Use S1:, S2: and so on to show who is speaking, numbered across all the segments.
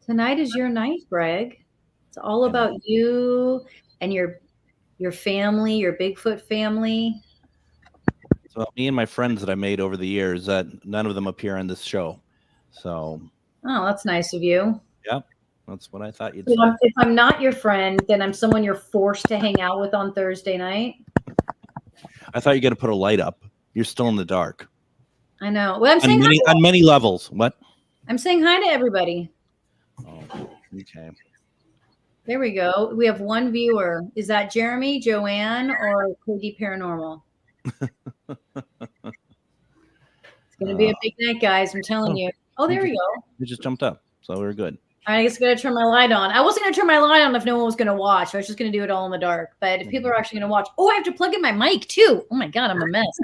S1: Tonight is your night, Greg. It's all about you and your family, your Bigfoot family.
S2: So me and my friends that I made over the years, that none of them appear on this show. So.
S1: Oh, that's nice of you.
S2: Yep, that's what I thought you'd say.
S1: If I'm not your friend, then I'm someone you're forced to hang out with on Thursday night.
S2: I thought you were going to put a light up. You're still in the dark.
S1: I know. Well, I'm saying
S2: on many levels. What?
S1: I'm saying hi to everybody.
S2: Oh, okay.
S1: There we go. We have one viewer. Is that Jeremy, Joanne, or Cody Paranormal? It's going to be a big night, guys. I'm telling you. Oh, there we go.
S2: We just jumped up, so we're good.
S1: I guess I'm going to turn my light on. I wasn't going to turn my light on if no one was going to watch. I was just going to do it all in the dark. But if people are actually going to watch, I have to plug in my mic too. Oh my God, I'm a mess.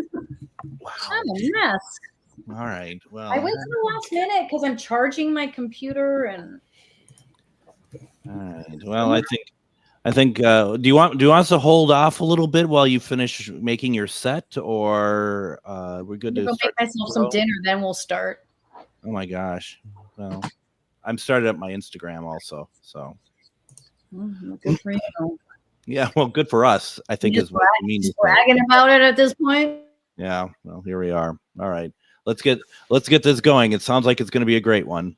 S2: Wow.
S1: I'm a mess.
S2: All right. Well,
S1: I wait to the last minute because I'm charging my computer and.
S2: All right. Well, I think. Do you want us to hold off a little bit while you finish making your set, or we're good to
S1: go make myself some dinner, then we'll start.
S2: Oh my gosh! Well, I'm started up my Instagram also, so.
S1: Good for you.
S2: Yeah, well, good for us. I think is what you mean.
S1: Just bragging about it at this point.
S2: Yeah. Well, here we are. All right. Let's get this going. It sounds like it's going to be a great one.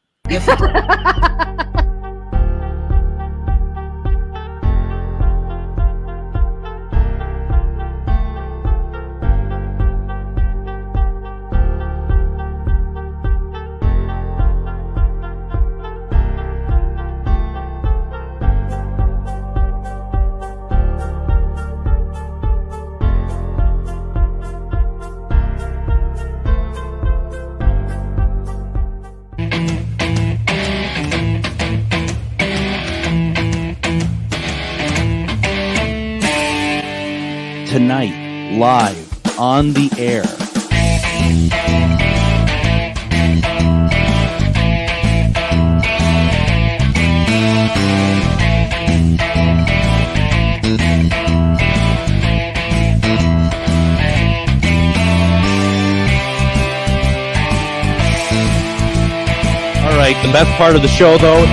S2: Tonight, live on the air. All right, the best part of the show, though.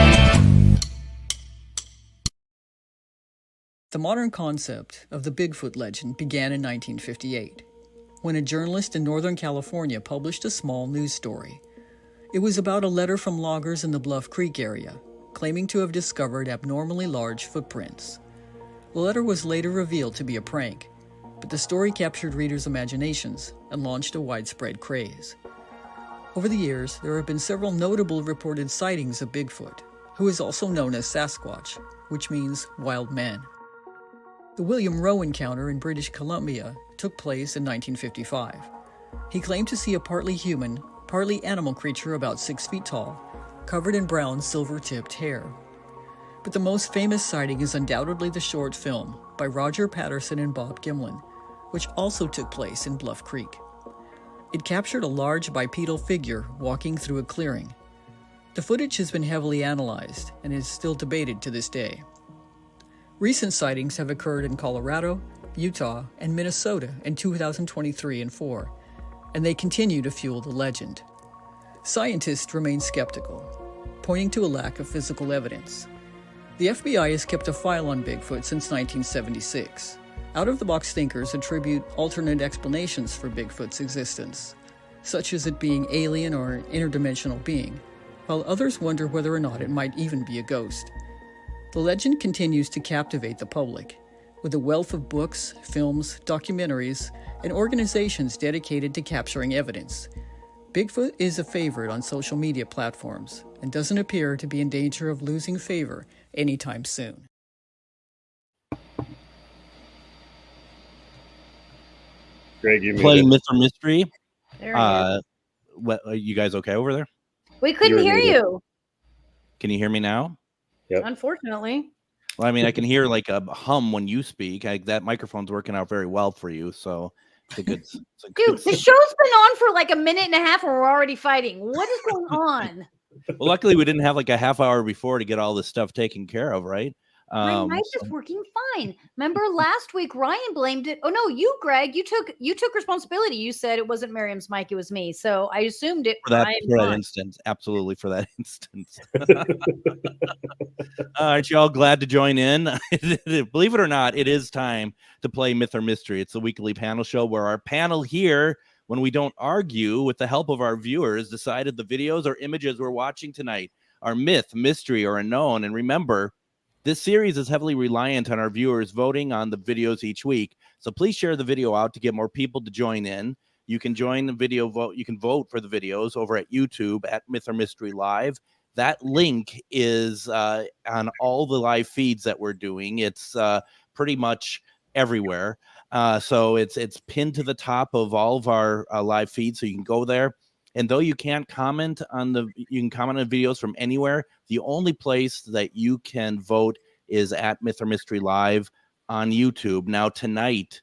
S3: The modern concept of the Bigfoot legend began in 1958, when a journalist in Northern California published a small news story. It was about a letter from loggers in the Bluff Creek area, claiming to have discovered abnormally large footprints. The letter was later revealed to be a prank, but the story captured readers' imaginations and launched a widespread craze. Over the years, there have been several notable reported sightings of Bigfoot, who is also known as Sasquatch, which means wild man. The William Rowe encounter in British Columbia took place in 1955. He claimed to see a partly human, partly animal creature about 6 feet tall, covered in brown silver-tipped hair. But the most famous sighting is undoubtedly the short film by Roger Patterson and Bob Gimlin, which also took place in Bluff Creek. It captured a large bipedal figure walking through a clearing. The footage has been heavily analyzed and is still debated to this day. Recent sightings have occurred in Colorado, Utah, and Minnesota in 2023 and 4, and they continue to fuel the legend. Scientists remain skeptical, pointing to a lack of physical evidence. The FBI has kept a file on Bigfoot since 1976. Out-of-the-box thinkers attribute alternate explanations for Bigfoot's existence, such as it being alien or an interdimensional being, while others wonder whether or not it might even be a ghost. The legend continues to captivate the public, with a wealth of books, films, documentaries, and organizations dedicated to capturing evidence. Bigfoot is a favorite on social media platforms and doesn't appear to be in danger of losing favor anytime soon.
S4: Greg, you
S2: playing Mr. Mystery.
S1: What,
S2: are you guys okay over there?
S1: We couldn't hear you.
S2: Can you hear me now?
S4: Yep.
S1: Unfortunately.
S2: Well, I mean, I can hear like a hum when you speak. That microphone's working out very well for you, so it's a good.
S1: Dude, the show's been on for like a minute and a half, and we're already fighting. What is going on?
S2: Well, luckily we didn't have like a half hour before to get all this stuff taken care of, right?
S1: My mic is working fine. Remember last week Ryan blamed it. Oh no, you, Greg, you took responsibility. You said it wasn't Miriam's mic, it was me. So I assumed it
S2: for that instance. Absolutely, for that instance. Aren't you all glad to join in? Believe it or not, it is time to play Myth or Mystery. It's the weekly panel show where our panel here, when we don't argue, with the help of our viewers, decided the videos or images we're watching tonight are myth, mystery, or unknown. And remember, this series is heavily reliant on our viewers voting on the videos each week. So please share the video out to get more people to join in. You can join the video vote. You can vote for the videos over at YouTube at Myth or Mystery Live. That link is on all the live feeds that we're doing. It's pretty much everywhere. So it's pinned to the top of all of our live feeds. So you can go there. And though you can't comment on you can comment on videos from anywhere. The only place that you can vote is at Myth or Mystery Live on YouTube. Now tonight,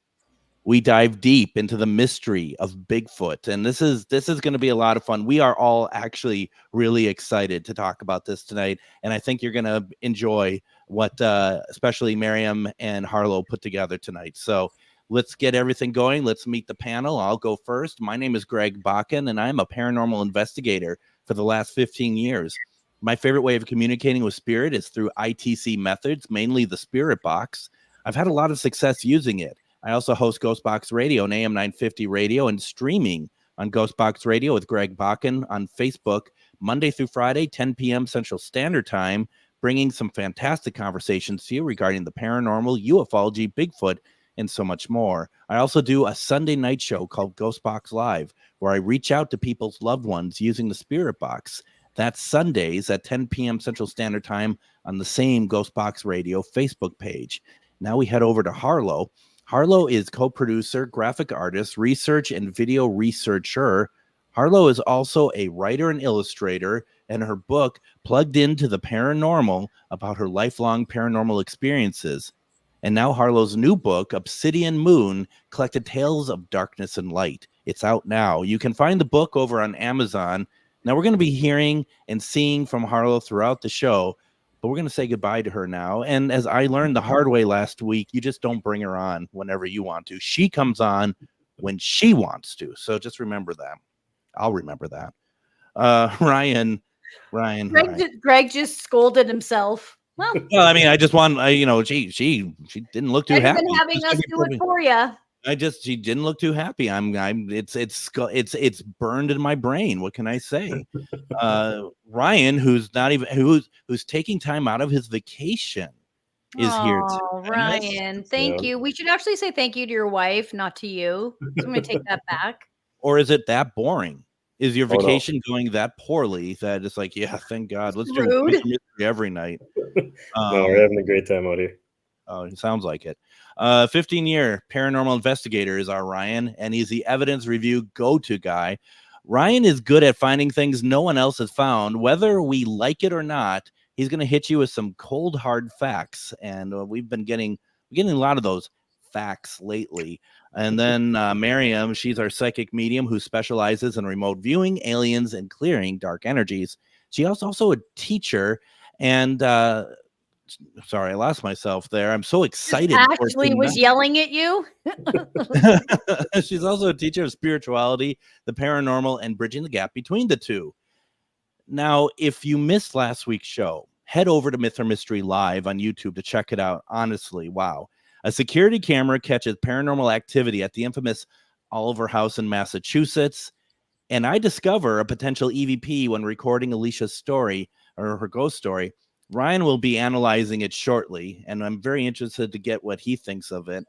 S2: we dive deep into the mystery of Bigfoot, and this is going to be a lot of fun. We are all actually really excited to talk about this tonight, and I think you're going to enjoy what especially Miriam and Harlow put together tonight. So let's get everything going. Let's meet the panel. I'll go first. My name is Greg Bakken, and I'm a paranormal investigator for the last 15 years. My favorite way of communicating with spirit is through ITC methods, mainly the Spirit Box. I've had a lot of success using it. I also host Ghostbox Radio on AM 950 Radio and streaming on Ghostbox Radio with Greg Bakken on Facebook Monday through Friday, 10 p.m. Central Standard Time, bringing some fantastic conversations to you regarding the paranormal, ufology, Bigfoot, and so much more. I also do a Sunday night show called Ghostbox Live, where I reach out to people's loved ones using the Spirit Box. That's Sundays at 10 p.m. Central Standard Time on the same Ghostbox Radio Facebook page. Now we head over to Harlow. Harlow is co-producer, graphic artist, research, and video researcher. Harlow is also a writer and illustrator, and her book, Plugged Into the Paranormal, about her lifelong paranormal experiences. And now Harlow's new book, Obsidian Moon, collected tales of darkness and light. It's out now. You can find the book over on Amazon. Now we're going to be hearing and seeing from Harlow throughout the show, but we're going to say goodbye to her now. And as I learned the hard way last week, you just don't bring her on whenever you want to. She comes on when she wants to. So just remember that. I'll remember that. Ryan.
S1: Greg just scolded himself. Well,
S2: I mean, I just want, she didn't look too happy.
S1: Been having us do it for you.
S2: She didn't look too happy. It's burned in my brain. What can I say? Ryan, who's taking time out of his vacation, is here too.
S1: Ryan, thank you. We should actually say thank you to your wife, not to you. So I'm going to take that back.
S2: Or is it that boring? Is your vacation going that poorly that it's like, yeah, thank God, let's do mystery every night?
S4: No, we're having a great time out here.
S2: Oh, it sounds like it. 15-year paranormal investigator is our Ryan, and he's the evidence review go-to guy. Ryan is good at finding things no one else has found. Whether we like it or not, he's going to hit you with some cold, hard facts, and we've been getting a lot of those facts lately. And then Miriam, she's our psychic medium who specializes in remote viewing, aliens, and clearing dark energies. She is also a teacher, and sorry, I lost myself there. I'm so excited.
S1: Ashley was yelling at you.
S2: She's also a teacher of spirituality, the paranormal, and bridging the gap between the two. Now, if you missed last week's show, head over to Myth or Mystery Live on YouTube to check it out. Honestly, wow. A security camera catches paranormal activity at the infamous Oliver House in Massachusetts, and I discover a potential EVP when recording Alicia's story, or her ghost story. Ryan will be analyzing it shortly, and I'm very interested to get what he thinks of it.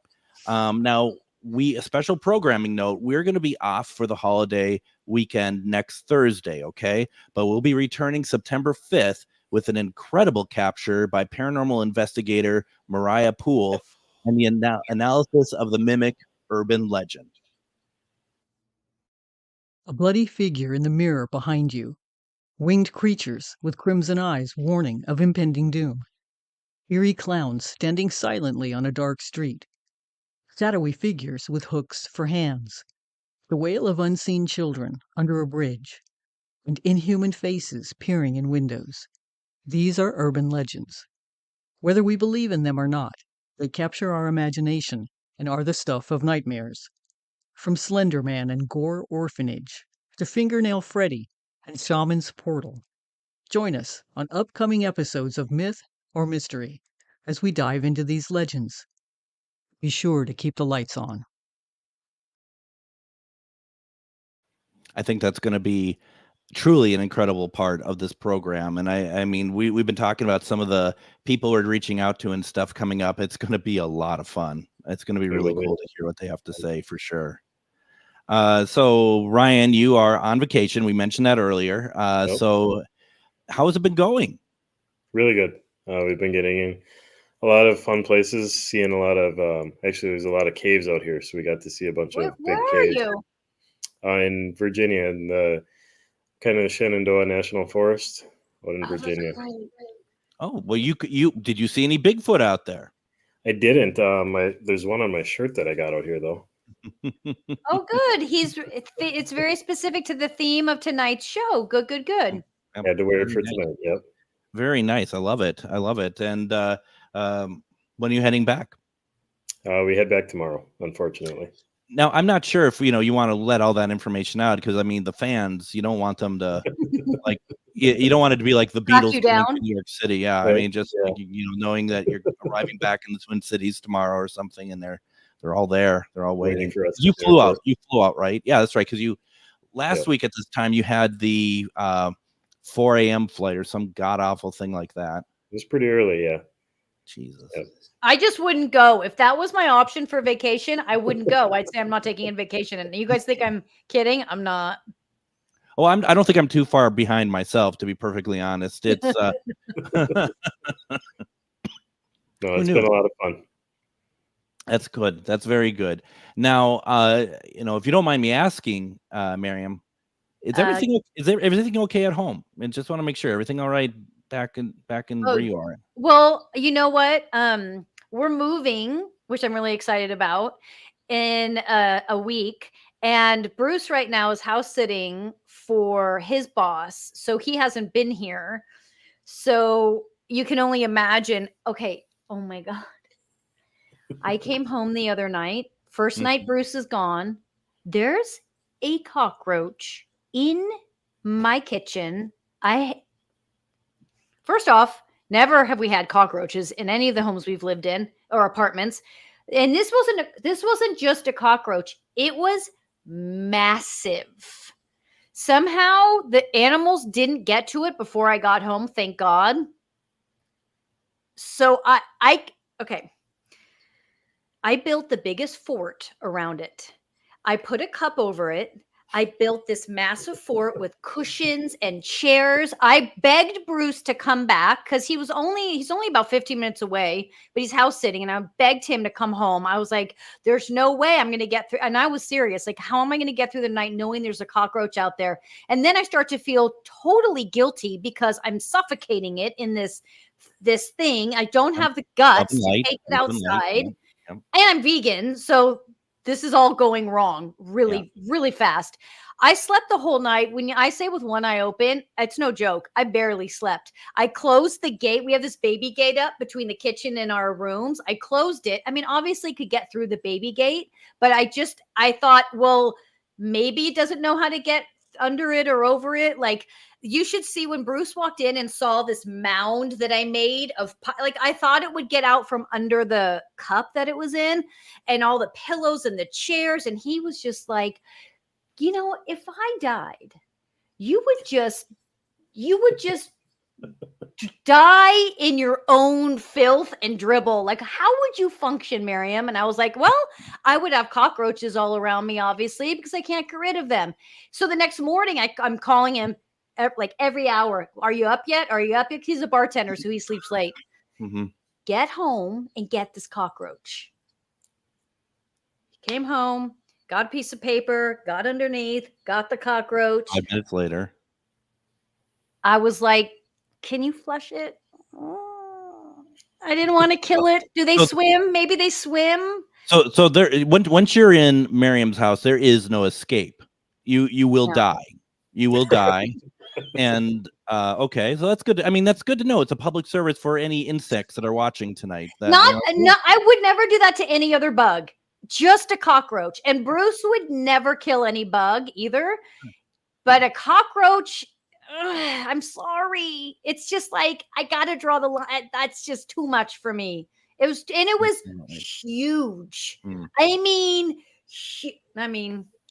S2: Now, a special programming note, we're going to be off for the holiday weekend next Thursday, okay? But we'll be returning September 5th with an incredible capture by paranormal investigator Mariah Poole and the analysis of the mimic urban legend.
S3: A bloody figure in the mirror behind you. Winged creatures with crimson eyes warning of impending doom. Eerie clowns standing silently on a dark street. Shadowy figures with hooks for hands. The wail of unseen children under a bridge. And inhuman faces peering in windows. These are urban legends. Whether we believe in them or not, they capture our imagination and are the stuff of nightmares. From Slender Man and Gore Orphanage to Fingernail Freddy and Shaman's Portal. Join us on upcoming episodes of Myth or Mystery as we dive into these legends. Be sure to keep the lights on.
S2: I think that's going to be truly an incredible part of this program. And I mean, we've been talking about some of the people we're reaching out to and stuff coming up. It's going to be a lot of fun. It's going to be really cool to hear what they have to say for sure. So Ryan, you are on vacation. We mentioned that earlier. So how has it been going?
S4: Really good. We've been getting in a lot of fun places, seeing a lot of, actually there's a lot of caves out here. So we got to see a bunch of big caves.
S1: Where are you?
S4: In Virginia, in the kind of Shenandoah National Forest out in Virginia.
S2: Oh, well, you did you see any Bigfoot out there?
S4: I didn't. There's one on my shirt that I got out here though.
S1: Oh, good. It's very specific to the theme of tonight's show. Good.
S4: I had to wear it for tonight. Yep.
S2: Very nice. I love it. And when are you heading back?
S4: We head back tomorrow, unfortunately.
S2: Now, I'm not sure if you want to let all that information out, because I mean the fans, you don't want them to like you don't want it to be like the Beatles in New York City. Yeah, right. I mean just like, knowing that you're arriving back in the Twin Cities tomorrow or something, and they're all there, they're all waiting for us. You flew out, right? Yeah, that's right. Because last week at this time you had the 4 a.m. flight or some god awful thing like that.
S4: It was pretty early, yeah.
S2: Jesus.
S4: Yep.
S1: I just wouldn't go. If that was my option for vacation, I wouldn't go. I'd say I'm not taking a vacation. And you guys think I'm kidding? I'm not.
S2: Oh, I don't think I'm too far behind myself, to be perfectly honest. It's
S4: no, it's been a lot of fun.
S2: That's good. That's very good. Now, if you don't mind me asking, Miriam, is everything okay at home? And just want to make sure everything all right back in where you are.
S1: Well, you know what? We're moving, which I'm really excited about, in a week. And Bruce right now is house sitting for his boss. So he hasn't been here. So you can only imagine. Okay. Oh my God. I came home the other night. First night Bruce is gone. There's a cockroach in my kitchen. First off, never have we had cockroaches in any of the homes we've lived in or apartments. And this wasn't just a cockroach. It was massive. Somehow the animals didn't get to it before I got home. Thank God. So I built the biggest fort around it. I put a cup over it. I built this massive fort with cushions and chairs. I begged Bruce to come back because he's only about 15 minutes away, but he's house sitting, and I begged him to come home. I was like, there's no way I'm going to get through. And I was serious. Like, how am I going to get through the night knowing there's a cockroach out there? And then I start to feel totally guilty because I'm suffocating it in this thing. I don't have the guts to take it outside. And I'm vegan, so this is all going wrong really, really fast. I slept the whole night. When I say with one eye open, it's no joke. I barely slept. I closed the gate. We have this baby gate up between the kitchen and our rooms. I closed it. I mean, obviously could get through the baby gate, but I thought, well, maybe it doesn't know how to get under it or over it. Like, you should see when Bruce walked in and saw this mound that I made of, like, I thought it would get out from under the cup that it was in and all the pillows and the chairs. And he was just like, if I died, you would just die in your own filth and dribble. Like, how would you function, Miriam? And I was like, well, I would have cockroaches all around me, obviously, because I can't get rid of them. So the next morning I'm calling him like every hour. Are you up yet? Are you up yet? He's a bartender, so he sleeps late.
S2: Mm-hmm.
S1: Get home and get this cockroach. He came home, got a piece of paper, got underneath, got the cockroach.
S2: 5 minutes later.
S1: I was like, can you flush it? Oh, I didn't want to kill it. Do they swim? Maybe they swim.
S2: So there, once you're in Miriam's house, there is no escape. You will die. You will die. And Okay, so that's good. I mean, that's good to know. It's a public service for any insects that are watching tonight.
S1: Not, I would never do that to any other bug, just a cockroach. And Bruce would never kill any bug either. But a cockroach, I'm sorry. It's just like, I got to draw the line. That's just too much for me. It was huge. I mean,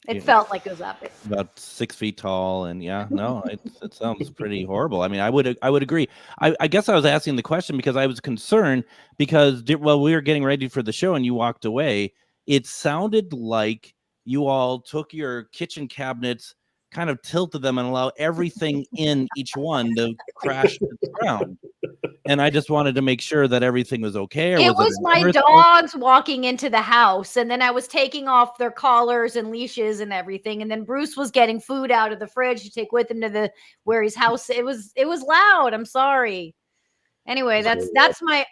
S1: it felt like it was up.
S2: About 6 feet tall, and it sounds pretty horrible. I mean, I would agree. I guess I was asking the question because I was concerned because we were getting ready for the show and you walked away. It sounded like you all took your kitchen cabinets, kind of tilted them, and allow everything in each one to crash to the ground. And I just wanted to make sure that everything was okay.
S1: It was my dogs walking into the house, and then I was taking off their collars and leashes and everything. And then Bruce was getting food out of the fridge to take with him to where his house. It was loud. I'm sorry. Anyway, that's my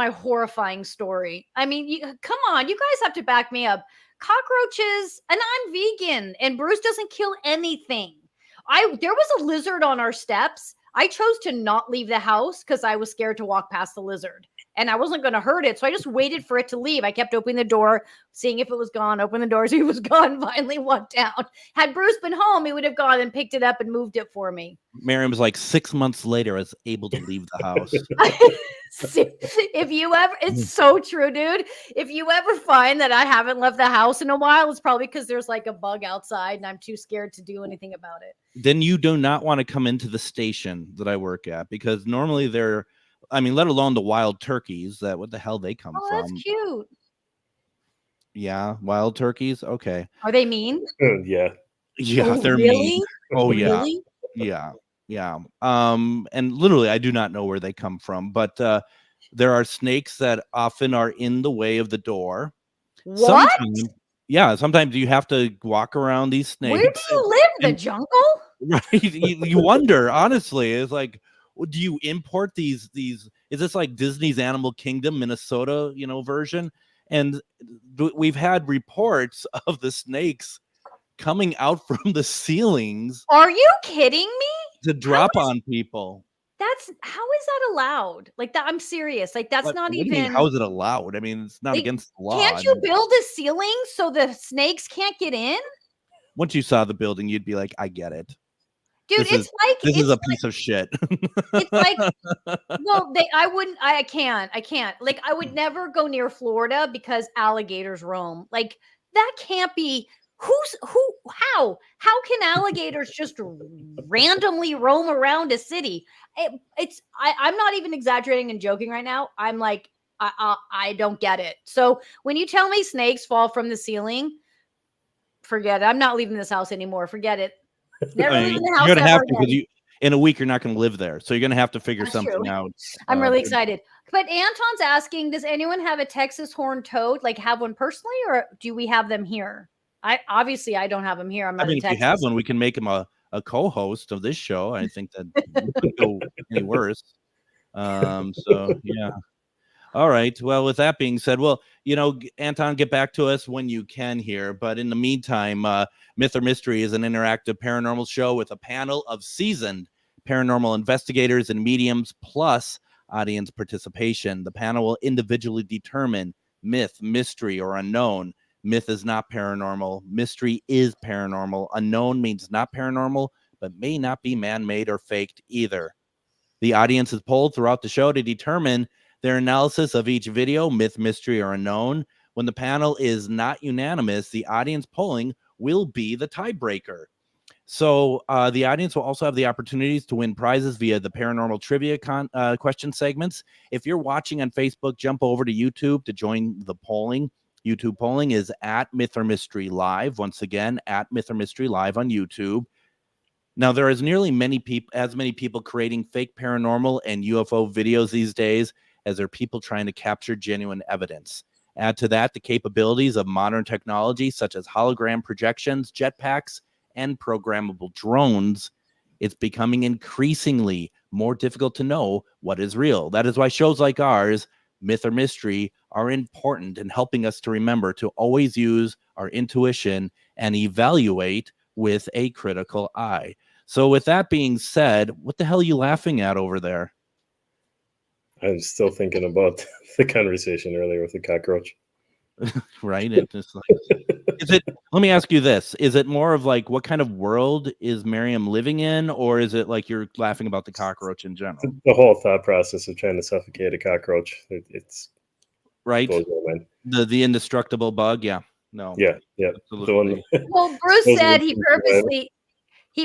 S1: horrifying story. I mean, come on, you guys have to back me up. Cockroaches, and I'm vegan, and Bruce doesn't kill anything. There was a lizard on our steps. I chose to not leave the house because I was scared to walk past the lizard, and I wasn't going to hurt it. So I just waited for it to leave. I kept opening the door, seeing if it was gone, open the door, see if it was gone, finally walked down. Had Bruce been home, he would have gone and picked it up and moved it for me.
S2: Miriam was like 6 months later, was able to leave the house.
S1: If you ever, it's so true, dude. If you ever find that I haven't left the house in a while, it's probably because there's like a bug outside and I'm too scared to do anything about it.
S2: Then you do not want to come into the station that I work at, because normally let alone the wild turkeys, what the hell they come from.
S1: That's cute.
S2: Yeah, wild turkeys. Okay.
S1: Are they mean?
S4: Yeah.
S2: Yeah, they're
S1: really?
S2: mean. Oh yeah.
S1: Really?
S2: Yeah. Yeah. And literally I do not know where they come from, but there are snakes that often are in the way of the door.
S1: What?
S2: Sometimes you have to walk around these snakes.
S1: Where do you live? The jungle?
S2: Right. You wonder, honestly. It's like, do you import these? Is this like Disney's Animal Kingdom, Minnesota, version? And we've had reports of the snakes coming out from the ceilings.
S1: Are you kidding me?
S2: To drop on people.
S1: How is that allowed? Like that, I'm serious. Like that's not even.
S2: How is it allowed? I mean, it's not against the law.
S1: Can't you build a ceiling so the snakes can't get in?
S2: Once you saw the building, you'd be like, I get it.
S1: Dude, this
S2: is a piece of shit.
S1: It's like, well, I can't. Like, I would never go near Florida because alligators roam. Like, that can't be. How can alligators just randomly roam around a city? I'm not even exaggerating and joking right now. I'm like, I don't get it. So when you tell me snakes fall from the ceiling, forget it. I'm not leaving this house anymore. Forget it. Never leaving the house.
S2: You're gonna have to, because in a week you're not going to live there, so you're going to have to figure something out.
S1: I'm really excited. But Anton's asking, does anyone have a Texas horned toad? Like, have one personally, or do we have them here? I don't have them here. I'm not in Texas.
S2: If you have one, we can make him a co-host of this show. I think that couldn't go any worse. So yeah. All right. Well, with that being said, Anton, get back to us when you can here. But in the meantime, Myth or Mystery is an interactive paranormal show with a panel of seasoned paranormal investigators and mediums, plus audience participation. The panel will individually determine myth, mystery, or unknown. Myth is not paranormal. Mystery is paranormal. Unknown means not paranormal, but may not be man-made or faked either. The audience is polled throughout the show to determine their analysis of each video, myth, mystery, or unknown. When the panel is not unanimous, the audience polling will be the tiebreaker. So the audience will also have the opportunities to win prizes via the paranormal trivia question segments. If you're watching on Facebook, jump over to YouTube to join the polling. YouTube polling is at Myth or Mystery Live. Once again, at Myth or Mystery Live on YouTube. Now, there is nearly as many people creating fake paranormal and UFO videos these days as there are people trying to capture genuine evidence. Add to that the capabilities of modern technology, such as hologram projections, jetpacks, and programmable drones. It's becoming increasingly more difficult to know what is real. That is why shows like ours, Myth or Mystery, are important in helping us to remember to always use our intuition and evaluate with a critical eye. So with that being said, what the hell are you laughing at over there?
S4: I'm still thinking about the conversation earlier with the cockroach.
S2: Right? It just like, is it? Let me ask you this: is it more of like what kind of world is Miriam living in, or is it like you're laughing about the cockroach in general?
S4: The whole thought process of trying to suffocate a cockroach, it's
S2: Right?
S4: blows my mind.
S2: The indestructible bug. Yeah. No.
S4: Yeah, the one.
S2: Absolutely.
S1: Well, Bruce
S4: Those
S1: said
S4: ones-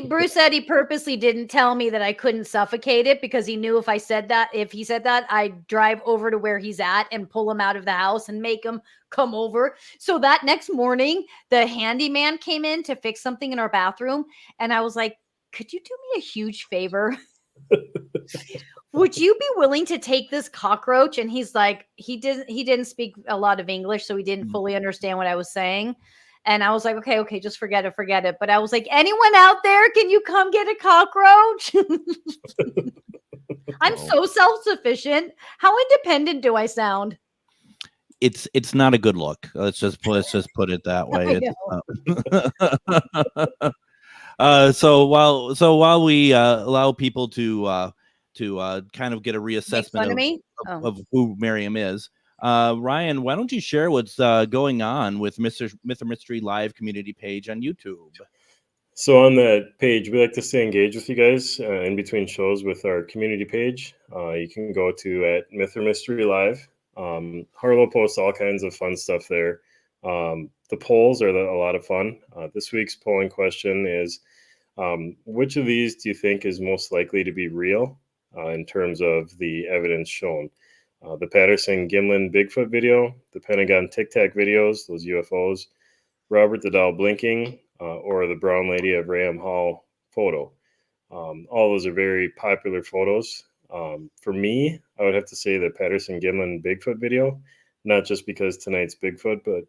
S1: Bruce said he purposely didn't tell me that I couldn't suffocate it because he knew if he said that, I'd drive over to where he's at and pull him out of the house and make him come over. So that next morning, the handyman came in to fix something in our bathroom. And I was like, could you do me a huge favor? Would you be willing to take this cockroach? And he's like, he didn't speak a lot of English, so he didn't fully understand what I was saying. And I was like, okay, just forget it. But I was like, anyone out there, can you come get a cockroach? I'm so self-sufficient. How independent do I sound?
S2: It's not a good look. Let's just put it that way. So while we allow people to kind of get a reassessment of who Miriam is, Ryan, why don't you share what's going on with Myth or Mystery Live community page on YouTube?
S4: So on that page, we like to stay engaged with you guys in between shows with our community page. You can go to at Myth or Mystery Live. Harlow posts all kinds of fun stuff there. The polls are a lot of fun. This week's polling question is, which of these do you think is most likely to be real in terms of the evidence shown? The Patterson-Gimlin Bigfoot video, the Pentagon Tic Tac videos, those UFOs, Robert the Doll blinking, or the brown lady of Ram Hall photo. All those are very popular photos. For me, I would have to say the Patterson-Gimlin Bigfoot video, not just because tonight's Bigfoot, but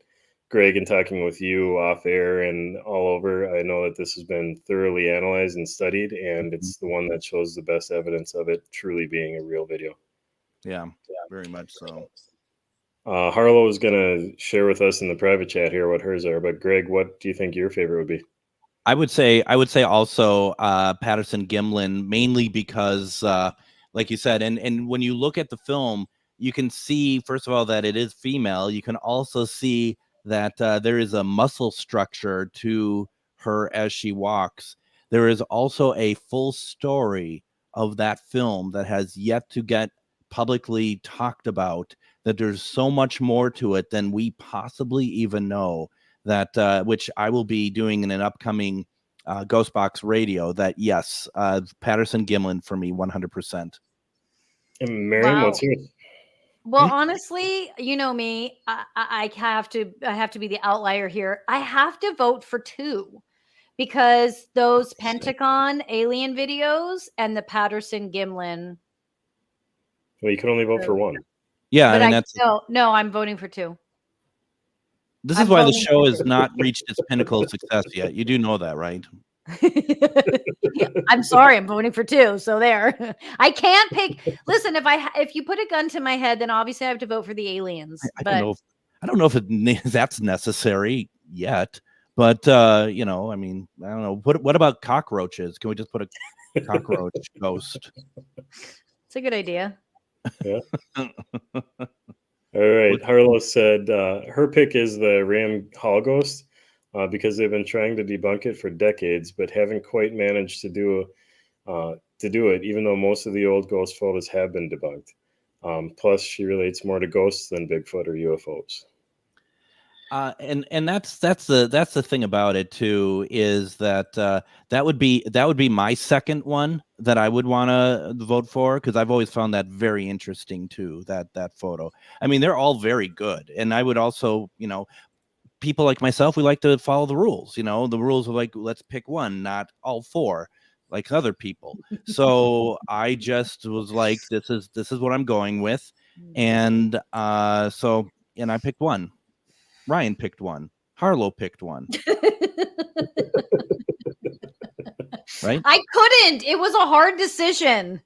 S4: Greg, and talking with you off air and all over, I know that this has been thoroughly analyzed and studied, and it's the one that shows the best evidence of it truly being a real video.
S2: Yeah, very much so.
S4: Harlow is going to share with us in the private chat here what hers are, but Greg, what do you think your favorite would be?
S2: I would say also Patterson-Gimlin, mainly because, like you said, and when you look at the film, you can see, first of all, that it is female. You can also see that there is a muscle structure to her as she walks. There is also a full story of that film that has yet to get publicly talked about, that there's so much more to it than we possibly even know, that which I will be doing in an upcoming Ghost Box Radio. That yes, Patterson-Gimlin for me 100%.
S4: And Miriam, what's yours?
S1: Well, honestly, you know me, I have to be the outlier here. I have to vote for 2 because those Pentagon alien videos and the Patterson-Gimlin.
S4: Well, you can only vote for 1.
S2: Yeah,
S1: But
S2: I mean,
S1: no, I'm voting for 2.
S2: This is why the show has not reached its pinnacle of success yet. You do know that, right?
S1: I'm sorry, I'm voting for 2. So there. I can't pick. Listen, if you put a gun to my head, then obviously I have to vote for the aliens.
S2: I don't know if that's necessary yet. But you know, I mean, I don't know. What about cockroaches? Can we just put a cockroach ghost?
S1: It's a good idea.
S4: Yeah. All right. Harlow said her pick is the Ram Hall ghost because they've been trying to debunk it for decades, but haven't quite managed to do it, even though most of the old ghost photos have been debunked. Plus, she relates more to ghosts than Bigfoot or UFOs.
S2: And that's the thing about it too, is that that would be my second one that I would want to vote for, because I've always found that very interesting too, that photo. I mean, they're all very good, and I would also, you know, people like myself, we like to follow the rules. You know, the rules are like, let's pick one, not all 4 like other people. So I just was like, this is what I'm going with, and I picked one. Ryan picked one. Harlow picked one. Right?
S1: I couldn't. It was a hard decision.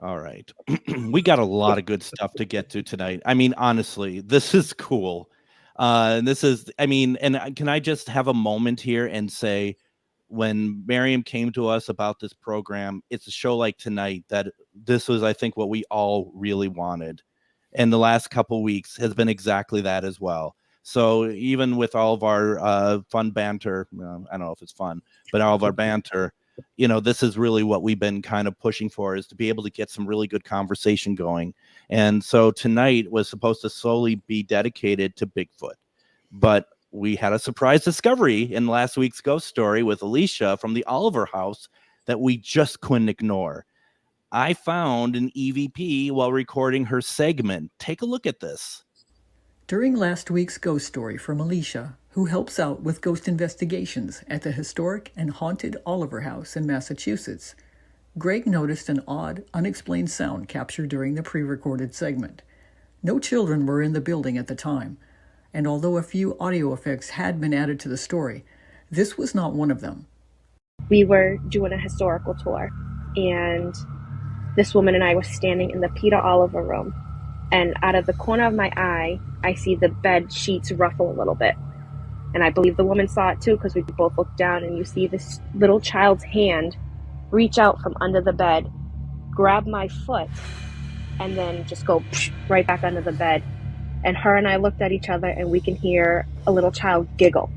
S2: All right. We got a lot of good stuff to get to tonight. I mean, honestly, this is cool. And can I just have a moment here and say, when Miriam came to us about this program, it's a show like tonight that this was, I think, what we all really wanted. And the last couple weeks has been exactly that as well. So even with all of our fun banter, I don't know if it's fun, but all of our banter, this is really what we've been kind of pushing for, is to be able to get some really good conversation going. And so tonight was supposed to solely be dedicated to Bigfoot, but we had a surprise discovery in last week's ghost story with Alicia from the Oliver house that we just couldn't ignore. I found an EVP while recording her segment. Take a look at this.
S3: During last week's ghost story from Alicia, who helps out with ghost investigations at the historic and haunted Oliver House in Massachusetts, Greg noticed an odd, unexplained sound captured during the pre-recorded segment. No children were in the building at the time, and although a few audio effects had been added to the story, this was not one of them.
S5: We were doing a historical tour, and this woman and I were standing in the Peter Oliver room, and out of the corner of my eye, I see the bed sheets ruffle a little bit. And I believe the woman saw it too, because we both looked down, and you see this little child's hand reach out from under the bed, grab my foot, and then just go right back under the bed. And her and I looked at each other, and we can hear a little child giggle.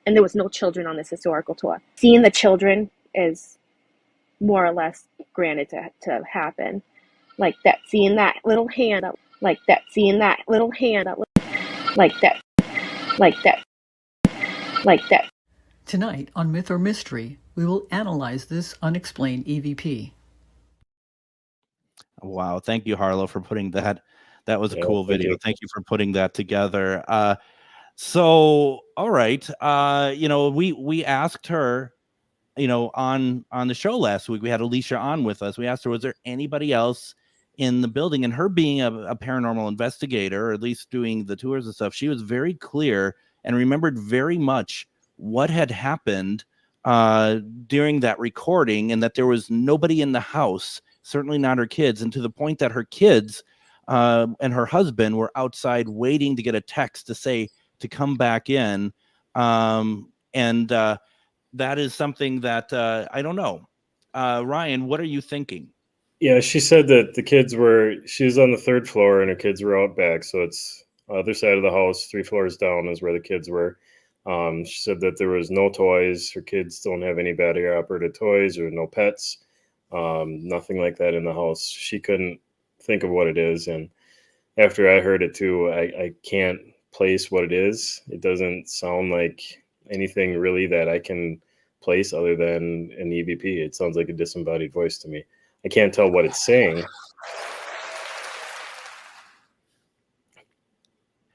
S5: And there was no children on this historical tour. Seeing the children is more or less granted to happen. Like that, seeing that little hand up, like that, seeing that little hand up, like that, like that, like that.
S3: Tonight on Myth or Mystery, we will analyze this unexplained EVP.
S2: Wow. Thank you, Harlow, for putting that. That was a cool
S4: thank
S2: video.
S4: you.
S2: Thank you for putting that together. So, all right. We asked her, on the show last week, we had Alicia on with us. We asked her, was there anybody else in the building? And her being a paranormal investigator, or at least doing the tours and stuff, she was very clear and remembered very much what had happened during that recording, and that there was nobody in the house, certainly not her kids, and to the point that her kids and her husband were outside waiting to get a text to say to come back in. That is something that I don't know. Ryan, what are you thinking?
S4: Yeah, she said that she was on the third floor and her kids were out back. So it's other side of the house, 3 floors down is where the kids were. She said that there was no toys. Her kids don't have any battery operated toys or no pets. Nothing like that in the house. She couldn't think of what it is. And after I heard it too, I can't place what it is. It doesn't sound like anything really that I can place other than an EVP. It sounds like a disembodied voice to me. I can't tell what it's saying.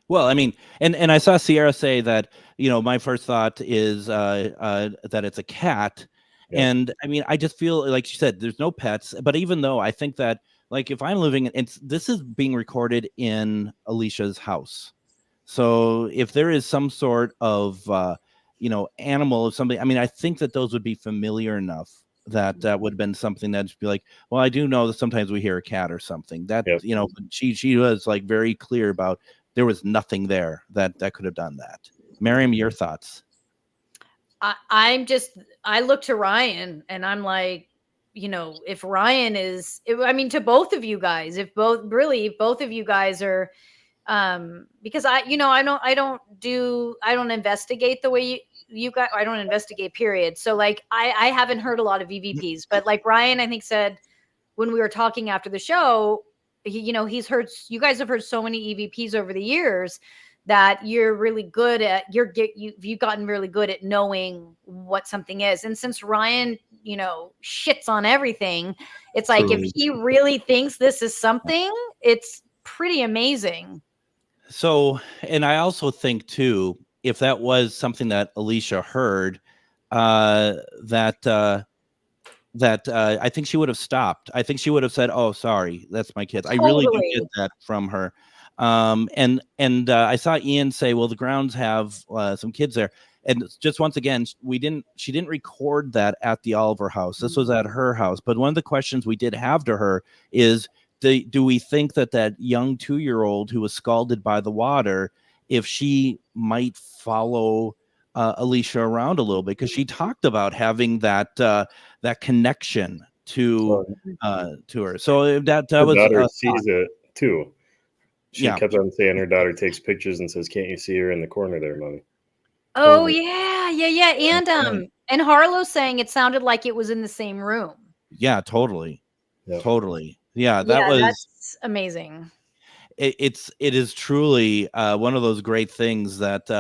S2: Well, I mean, and I saw Sierra say that, my first thought is that it's a cat. Yeah. And I mean, I just feel like she said, there's no pets, but even though I think that, like, if I'm living this is being recorded in Alicia's house. So if there is some sort of, animal or something, I mean, I think that those would be familiar enough that would have been something that'd be like, well, I do know that sometimes we hear a cat or something that, yep. She was like very clear about there was nothing there that could have done that. Miriam, your thoughts?
S1: I look to Ryan and I'm like, if Ryan is, to both of you guys, if both of you guys are, because I don't investigate the way you guys, I don't investigate, period. So like, I haven't heard a lot of EVPs, but like Ryan, I think said when we were talking after the show, he's heard, you guys have heard so many EVPs over the years that you're really good at, you've gotten really good at knowing what something is. And since Ryan, shits on everything, it's like, if he really thinks this is something, it's pretty amazing.
S2: So, and I also think too, if that was something that Alicia heard, that I think she would have stopped. I think she would have said, "Oh, sorry, that's my kids." Totally. I really do get that from her. And I saw Ian say, "Well, the grounds have some kids there." And just once again, she didn't record that at the Oliver house. This was at her house. But one of the questions we did have to her is, do we think that young 2-year-old who was scalded by the water, if she might follow Alicia around a little bit, because she talked about having that connection to her. So that
S4: Her
S2: was
S4: daughter sees it too. She
S2: yeah.
S4: kept on saying her daughter takes pictures and says, "Can't you see her in the corner there, mommy?"
S1: Oh
S4: Totally.
S1: yeah. And Harlow saying it sounded like it was in the same room.
S2: Yeah, totally.
S4: Yeah.
S2: Totally. Yeah, that
S1: Yeah,
S2: was
S1: that's amazing.
S2: it is truly one of those great things that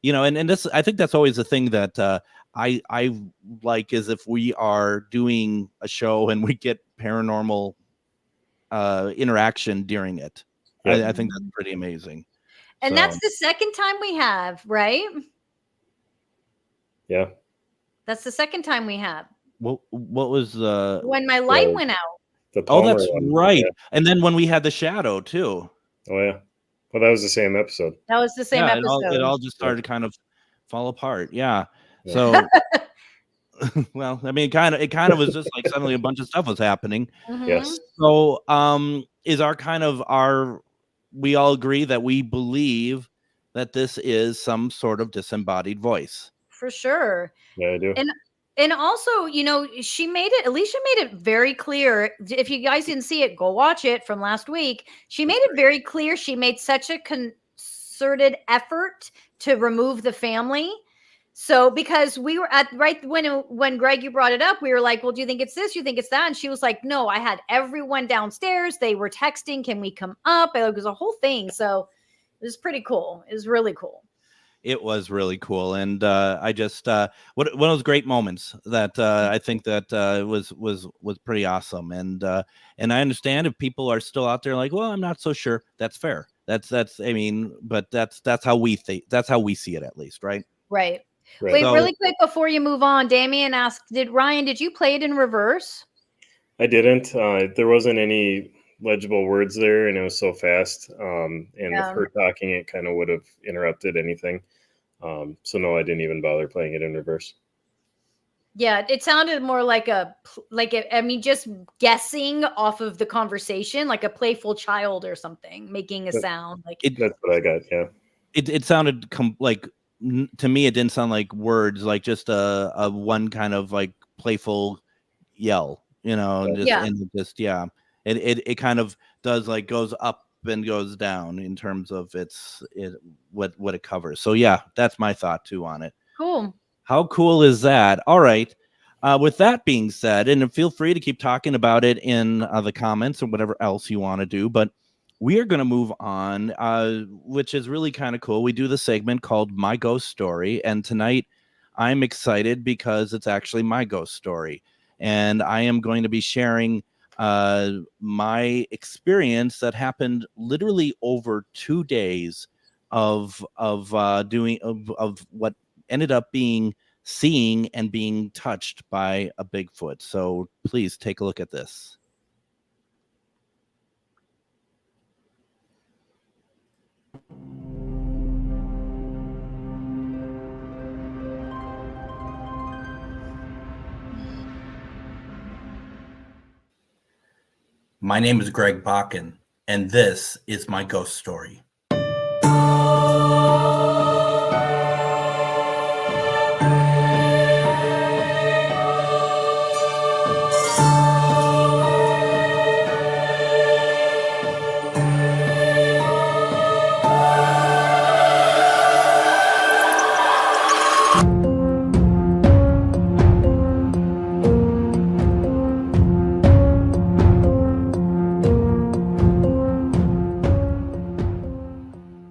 S2: and this, I think that's always the thing that I like, is if we are doing a show and we get paranormal interaction during it.
S4: Yep.
S2: I think that's pretty amazing.
S1: And that's the second time we have, right?
S4: Yeah.
S1: That's the second time we have.
S2: What was the
S1: When my light went out.
S4: The
S2: oh,
S4: Palmer
S2: that's
S4: one.
S2: right.
S4: Yeah.
S2: And then when we had the shadow too.
S4: Oh yeah. Well, that was the same episode.
S1: That was the same
S2: Yeah,
S1: episode.
S2: it all just started to kind of fall apart. Yeah.
S4: Yeah.
S2: So well, I mean, it kind of was just like suddenly a bunch of stuff was happening.
S4: Yes.
S2: So is we all agree that we believe that this is some sort of disembodied voice.
S1: For sure.
S4: Yeah, I do.
S1: And also, Alicia made it very clear. If you guys didn't see it, go watch it from last week. She made it very clear. She made such a concerted effort to remove the family. So, because we were right when Greg, you brought it up, we were like, well, do you think it's this? You think it's that? And she was like, no, I had everyone downstairs. They were texting, can we come up? It was a whole thing. So it was pretty cool. It was really cool.
S2: It was really cool. And I just one of those great moments that I think that was pretty awesome. And I understand if people are still out there like, well, I'm not so sure. That's fair. That's I mean, but that's how we think. That's how we see it, at least, right?
S1: Right.
S4: Right.
S1: Wait,
S2: So-
S1: really quick before you move on, Damien asked, did you play it in reverse?
S4: I didn't. There wasn't any legible words there, and it was so fast. And with her talking, it kind of would have interrupted anything. So no, I didn't even bother playing it in reverse.
S1: Yeah, it sounded more like just guessing off of the conversation, like a playful child or something, making a sound. Like
S4: That's what I got. Yeah.
S2: It sounded like, to me, it didn't sound like words, like just a one kind of like playful yell, it kind of does, like, goes up and goes down in terms of what it covers. So yeah, that's my thought too on it.
S1: cool.
S2: How cool is that? All right. With that being said, and feel free to keep talking about it in the comments or whatever else you want to do, but we are going to move on, which is really kind of cool. We do the segment called My Ghost Story, and tonight I'm excited because it's actually my ghost story, and I am going to be sharing my experience that happened literally over 2 days of what ended up being seeing and being touched by a Bigfoot. So please take a look at this. My name is Greg Bakken, and this is my ghost story.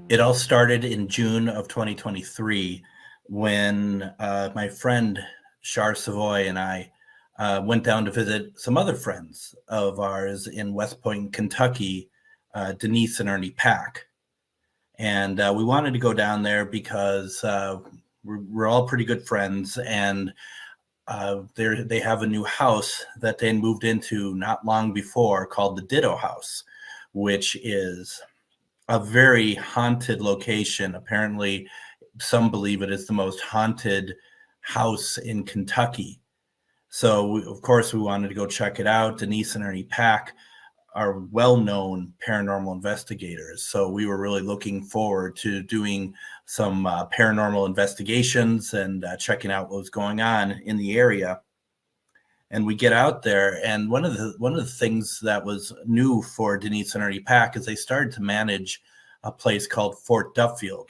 S2: It all started in June of 2023 when my friend Char Savoy and I went down to visit some other friends of ours in West Point, Kentucky, Denise and Ernie Pack. And we wanted to go down there because we're all pretty good friends, and they have a new house that they moved into not long before called the Ditto House, which is a very haunted location. Apparently, some believe it is the most haunted house in Kentucky. So, of course, we wanted to go check it out. Denise and Ernie Pack are well-known paranormal investigators. So we were really looking forward to doing some paranormal investigations and checking out what was going on in the area. And we get out there, and one of the things that was new for Denise and Ernie Pack is they started to manage a place called Fort Duffield.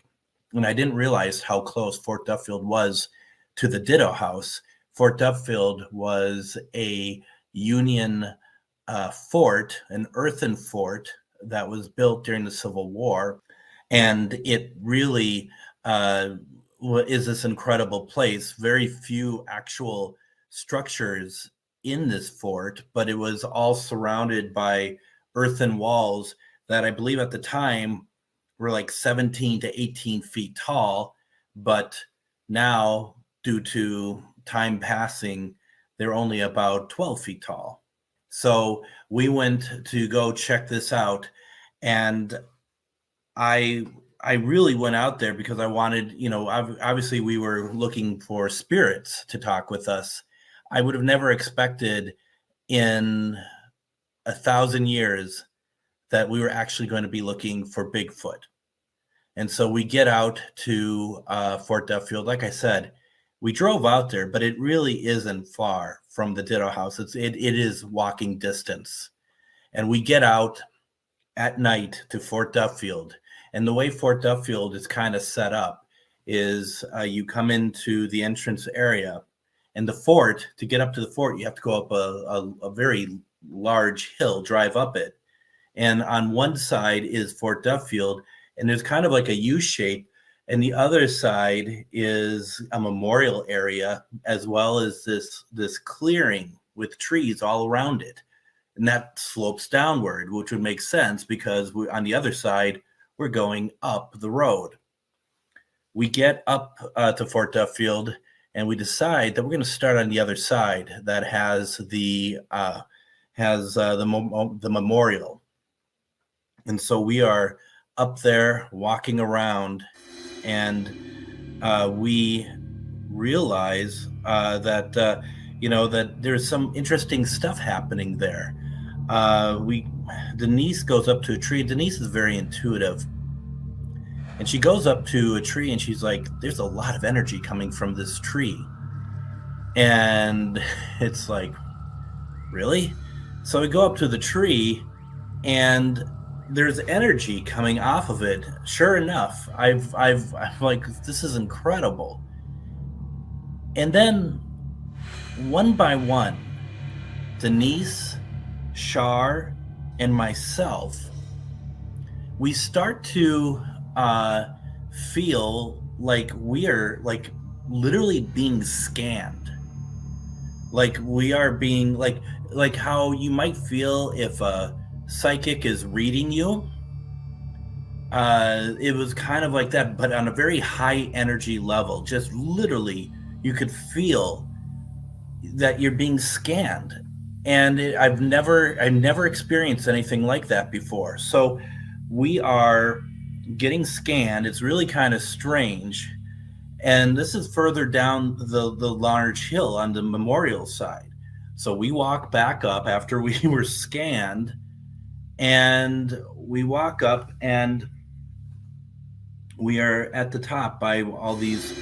S2: And I didn't realize how close Fort Duffield was to the Ditto House. Fort Duffield was a Union fort, an earthen fort that was built during the Civil War. And it really is this incredible place. Very few actual structures in this fort, but it was all surrounded by earthen walls that I believe at the time were like 17 to 18 feet tall. But now, due to time passing, they're only about 12 feet tall. So we went to go check this out, and I really went out there because I wanted, obviously we were looking for spirits to talk with us. I would have never expected in 1,000 years that we were actually going to be looking for Bigfoot. And so we get out to Fort Duffield. Like I said, we drove out there, but it really isn't far from the Ditto House. It is walking distance. And we get out at night to Fort Duffield. And the way Fort Duffield is kind of set up is you come into the entrance area, and the fort, to get up to the fort, you have to go up a very large hill, drive up it. And on one side is Fort Duffield, and there's kind of like a U shape. And the other side is a memorial area, as well as this clearing with trees all around it. And that slopes downward, which would make sense because on the other side, we're going up the road. We get up to Fort Duffield, and we decide that we're going to start on the other side that has the memorial. And so we are up there walking around, and we realize that that there's some interesting stuff happening there. Denise goes up to a tree. Denise is very intuitive, and she goes up to a tree, and she's like, "There's a lot of energy coming from this tree," and it's like, really? So we go up to the tree, and there's energy coming off of it. Sure enough, I'm like, this is incredible. And then one by one, Denise, Shar, and myself, we start to feel like we are like literally being scanned. Like we are being like how you might feel if a psychic is reading you. It was kind of like that, but on a very high energy level. Just literally, you could feel that you're being scanned, and I've never experienced anything like that before. So we are getting scanned. It's really kind of strange, and this is further down the large hill on the memorial side. So we walk back up after we were scanned. And we walk up, and we are at the top by all these.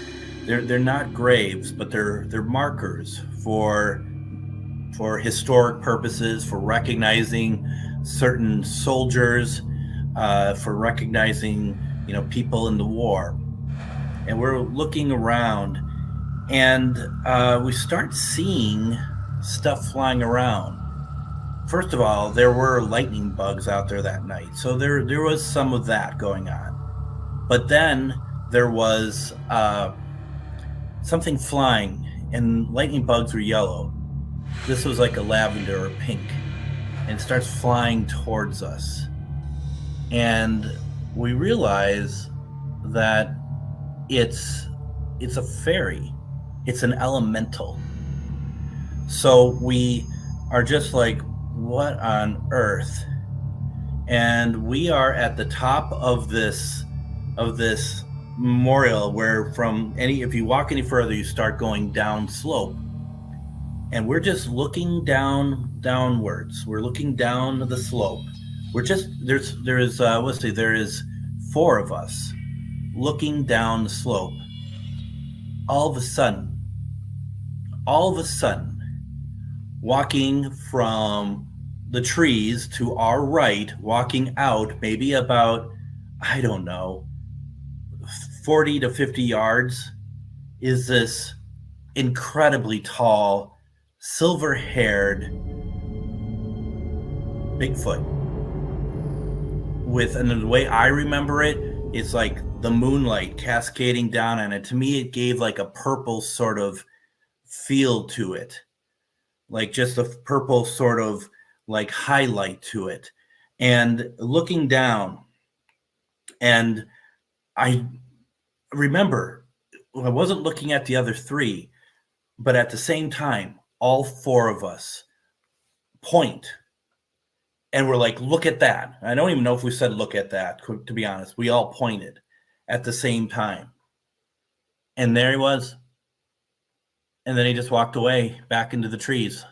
S2: They're not graves, but they're markers for historic purposes, for recognizing certain soldiers, for recognizing people in the war. And we're looking around, and we start seeing stuff flying around. First of all, there were lightning bugs out there that night. So there was some of that going on. But then there was something flying, and lightning bugs were yellow. This was like a lavender or pink, and it starts flying towards us. And we realize that it's a fairy. It's an elemental. So we are just like, what on earth? And we are at the top of this memorial, where if you walk any further, you start going down slope. and we're just looking downwards. We're looking down the slope. We're just let's see, there is 4 of us looking down the slope. All of a sudden, walking from the trees to our right, walking out maybe about, I don't know, 40 to 50 yards, is this incredibly tall, silver-haired Bigfoot. And the way I remember it, it's like the moonlight cascading down on it. To me, it gave like a purple sort of feel to it, like just a purple sort of like highlight to it. And looking down, and I remember I wasn't looking at the other 3, but at the same time, all 4 of us point, and we're like, look at that. I don't even know if we said look at that, to be honest. We all pointed at the same time. And there he was. And then he just walked away back into the trees.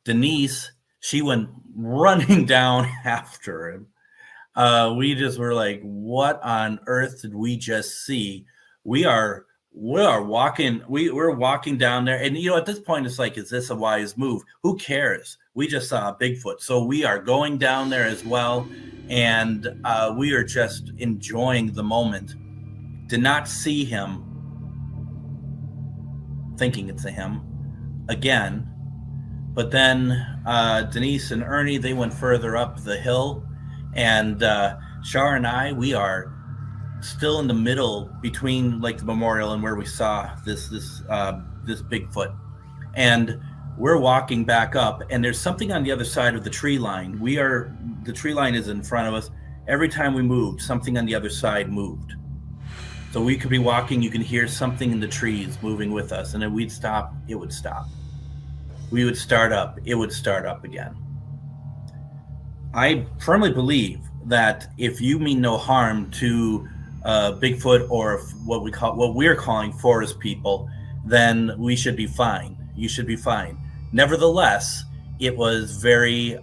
S2: Denise, she went running down after him. We just were like, what on earth did we just see? We're walking down there, and at this point it's like, is this a wise move? Who cares? We just saw a Bigfoot, so we are going down there as well, and we are just enjoying the moment. Did not see him, thinking it's a him again, but then Denise and Ernie, they went further up the hill, and Shar and I, we are still in the middle between like the memorial and where we saw this Bigfoot, and we're walking back up, and there's something on the other side of the tree line. The tree line is in front of us. Every time we moved, something on the other side moved. So we could be walking, you can hear something in the trees moving with us, and then we'd stop, it would stop. We would start up, it would start up again. I firmly believe that if you mean no harm to Bigfoot, or what we're calling forest people, then we should be fine. You should be fine. Nevertheless, it was it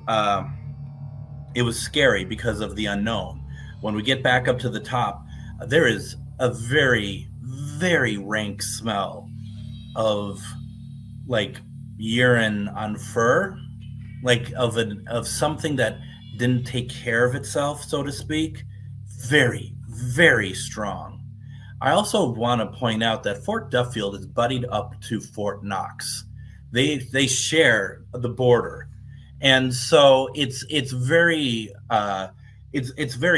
S2: was scary because of the unknown. When we get back up to the top, there is a very, very rank smell of like urine on fur, like of something that didn't take care of itself, so to speak. Very, very strong. I also want to point out that Fort Duffield is buddied up to Fort Knox. They share the border, and so it's very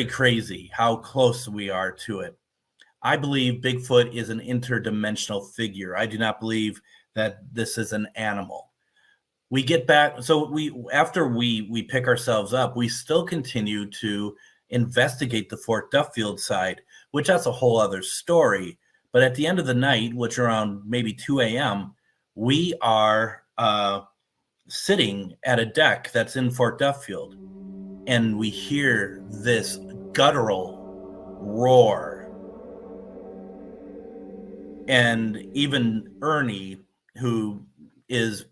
S2: crazy how close we are to it. I believe Bigfoot is an interdimensional figure. I do not believe that this is an animal. We get back, so after we pick ourselves up, we still continue to investigate the Fort Duffield side, which that's a whole other story. But at the end of the night, which around maybe 2 a.m., we are sitting at a deck that's in Fort Duffield, and we hear this guttural roar. And even Ernie, who is,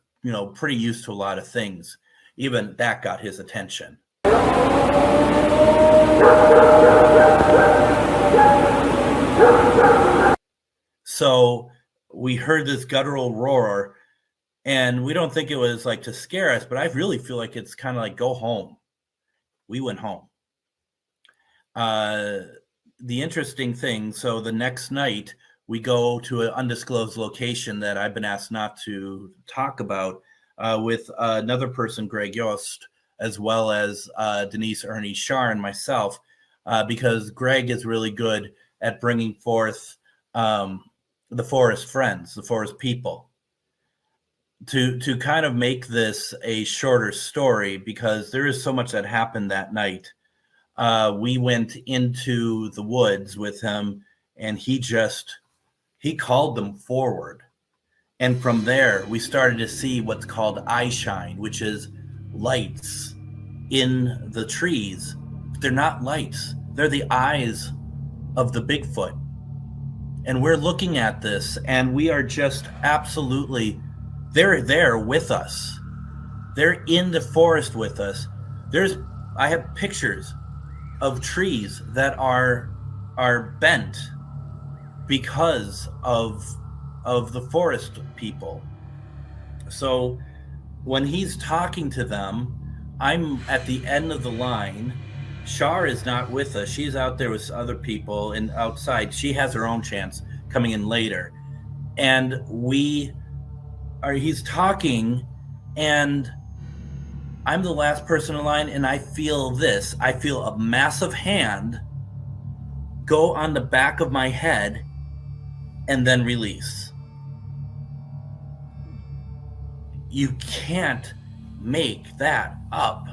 S2: pretty used to a lot of things, even that got his attention. So we heard this guttural roar, and we don't think it was like to scare us, but I really feel like it's kind of like, go home. We went home. The interesting thing, so the next night we go to an undisclosed location that I've been asked not to talk about with another person, Greg Yost, as well as Denise, Ernie, Shar, and myself, because Greg is really good at bringing forth the forest friends, the forest people. To kind of make this a shorter story, because there is so much that happened that night. We went into the woods with him, and he called them forward. And from there, we started to see what's called eye shine, which is lights in the trees. But they're not lights. They're the eyes of the Bigfoot. And we're looking at this, and we are just absolutely They're there with us. They're in the forest with us. I have pictures of trees that are bent because of the forest people. So when he's talking to them, I'm at the end of the line. Shar is not with us. She's out there with other people and outside. She has her own chance coming in later. And he's talking, and I'm the last person in line, and I feel this. I feel a massive hand go on the back of my head and then release. You can't make that up.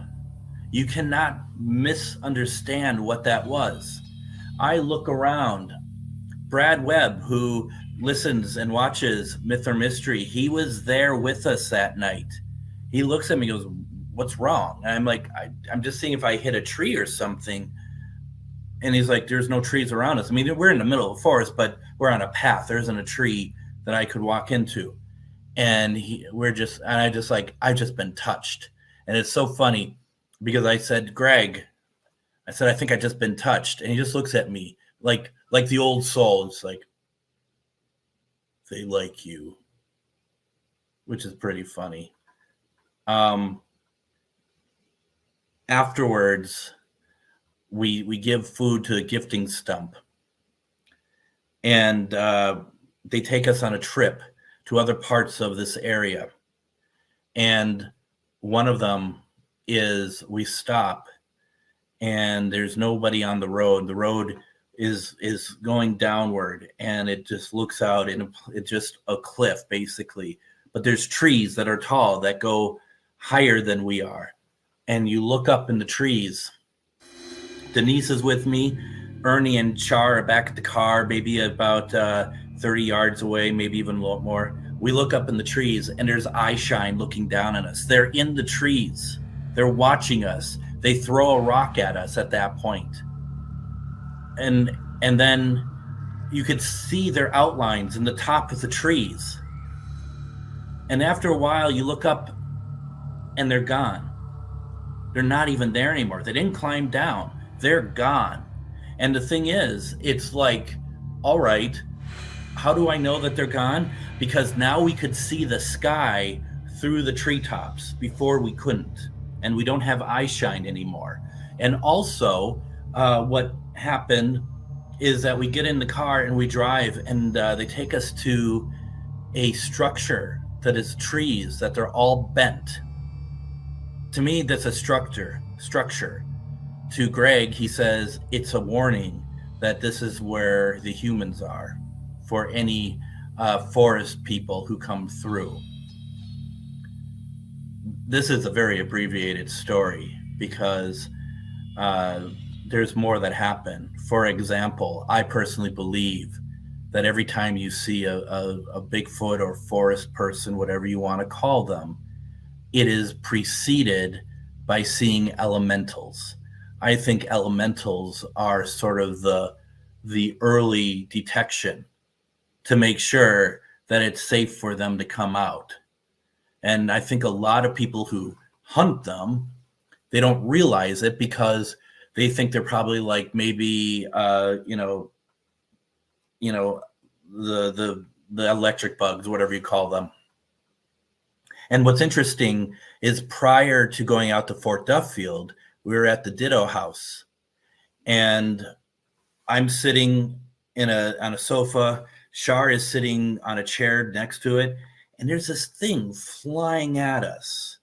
S2: You cannot misunderstand what that was. I look around. Brad Webb, who listens and watches Myth or Mystery, he was there with us that night. He looks at me and goes, "What's wrong?" And I'm like, I'm just seeing if I hit a tree or something. And he's like, "There's no trees around us." I mean, we're in the middle of the forest, but we're on a path. There isn't a tree that I could walk into. And I've just been touched. And it's so funny because I said, "Greg," I said, "I think I just been touched." And he just looks at me like the old soul. It's like, they like you, which is pretty funny. Afterwards, we give food to a gifting stump, and they take us on a trip to other parts of this area. And one of them is we stop, and there's nobody on the road. The road is going downward, and it just looks out, and it's just a cliff basically. But there's trees that are tall that go higher than we are. And you look up in the trees. Denise is with me. Ernie and Char are back at the car, maybe about 30 yards away, maybe even a lot more. We look up in the trees, and there's eye shine looking down on us. They're in the trees. They're watching us. They throw a rock at us at that point. And then you could see their outlines in the top of the trees. And after a while, you look up, and they're gone. They're not even there anymore. They didn't climb down. They're gone. And the thing is, it's like, all right, how do I know that they're gone? Because now we could see the sky through the treetops. Before we couldn't. And we don't have eye shine anymore. And also, what happened is that we get in the car and we drive, and they take us to a structure that is trees, that they're all bent. To me, that's a structure. To Greg, he says it's a warning that this is where the humans are for any forest people who come through. This is a very abbreviated story because there's more that happen. For example, I personally believe that every time you see a Bigfoot or forest person, whatever you want to call them, it is preceded by seeing elementals. I think elementals are sort of the early detection to make sure that it's safe for them to come out. And I think a lot of people who hunt them, they don't realize it because they think they're probably like maybe the electric bugs, whatever you call them. And what's interesting is prior to going out to Fort Duffield, we were at the Ditto House, and I'm sitting on a sofa. Shar is sitting on a chair next to it, and there's this thing flying at us,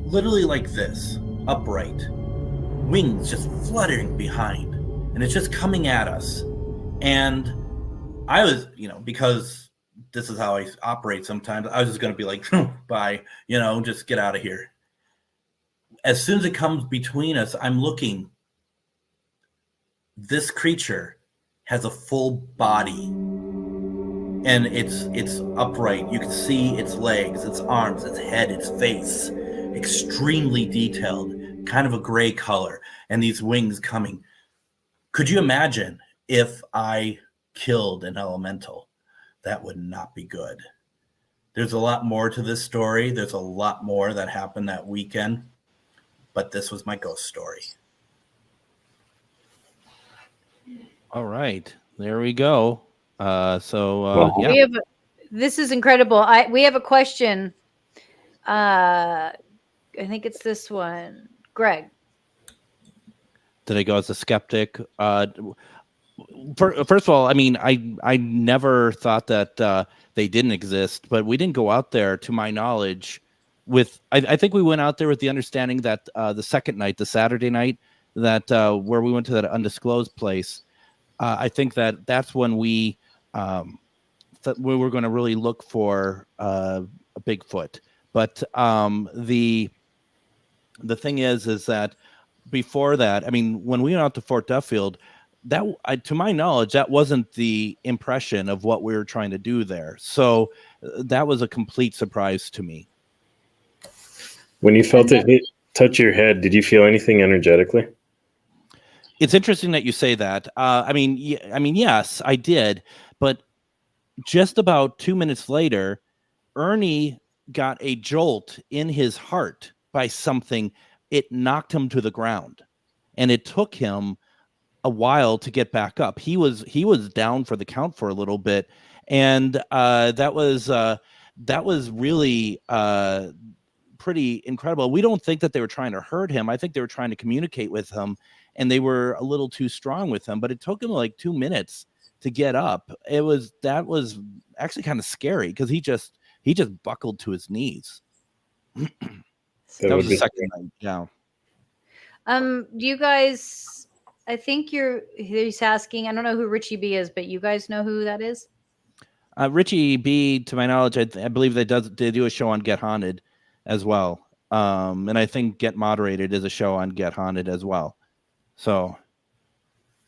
S2: literally like this, upright, wings just fluttering behind, and it's just coming at us. And I was, because this is how I operate sometimes, I was just going to be like, bye, just get out of here. As soon as it comes between us, I'm looking. This creature has a full body, and it's upright. You can see its legs, its arms, its head, its face, extremely detailed, kind of a gray color, and these wings coming. Could you imagine if I killed an elemental? That would not be good.
S6: There's a lot more to this story. There's a lot more that happened that weekend, but this was my ghost story.
S2: All right, there we go.
S1: Yeah. This is incredible. We have a question. I think it's this one. Greg.
S2: Did I go as a skeptic? First of all, I mean, I never thought that they didn't exist, but we didn't go out there, to my knowledge, with. I think we went out there with the understanding that the second night, the Saturday night, that where we went to that undisclosed place, I think that's when we were going to really look for a Bigfoot. But the thing is that before that, I mean, when we went out to Fort Duffield, that to my knowledge, that wasn't the impression of what we were trying to do there. So that was a complete surprise to me.
S4: When you felt it touch your head, did you feel anything energetically?
S2: It's interesting that you say that. I mean, yes, I did. But just about 2 minutes later, Ernie got a jolt in his heart by something. It knocked him to the ground, and it took him a while to get back up. He was down for the count for a little bit, and that was really pretty incredible. We don't think that they were trying to hurt him. I think they were trying to communicate with him, and they were a little too strong with him. But it took him like 2 minutes to get up. That was actually kind of scary because he just buckled to his knees. That was the second night. Yeah.
S1: Do you guys? I think he's asking. I don't know who Richie B is, but you guys know who that is?
S2: Richie B, to my knowledge, I believe they do a show on Get Haunted as well. And I think Get Moderated is a show on Get Haunted as well. So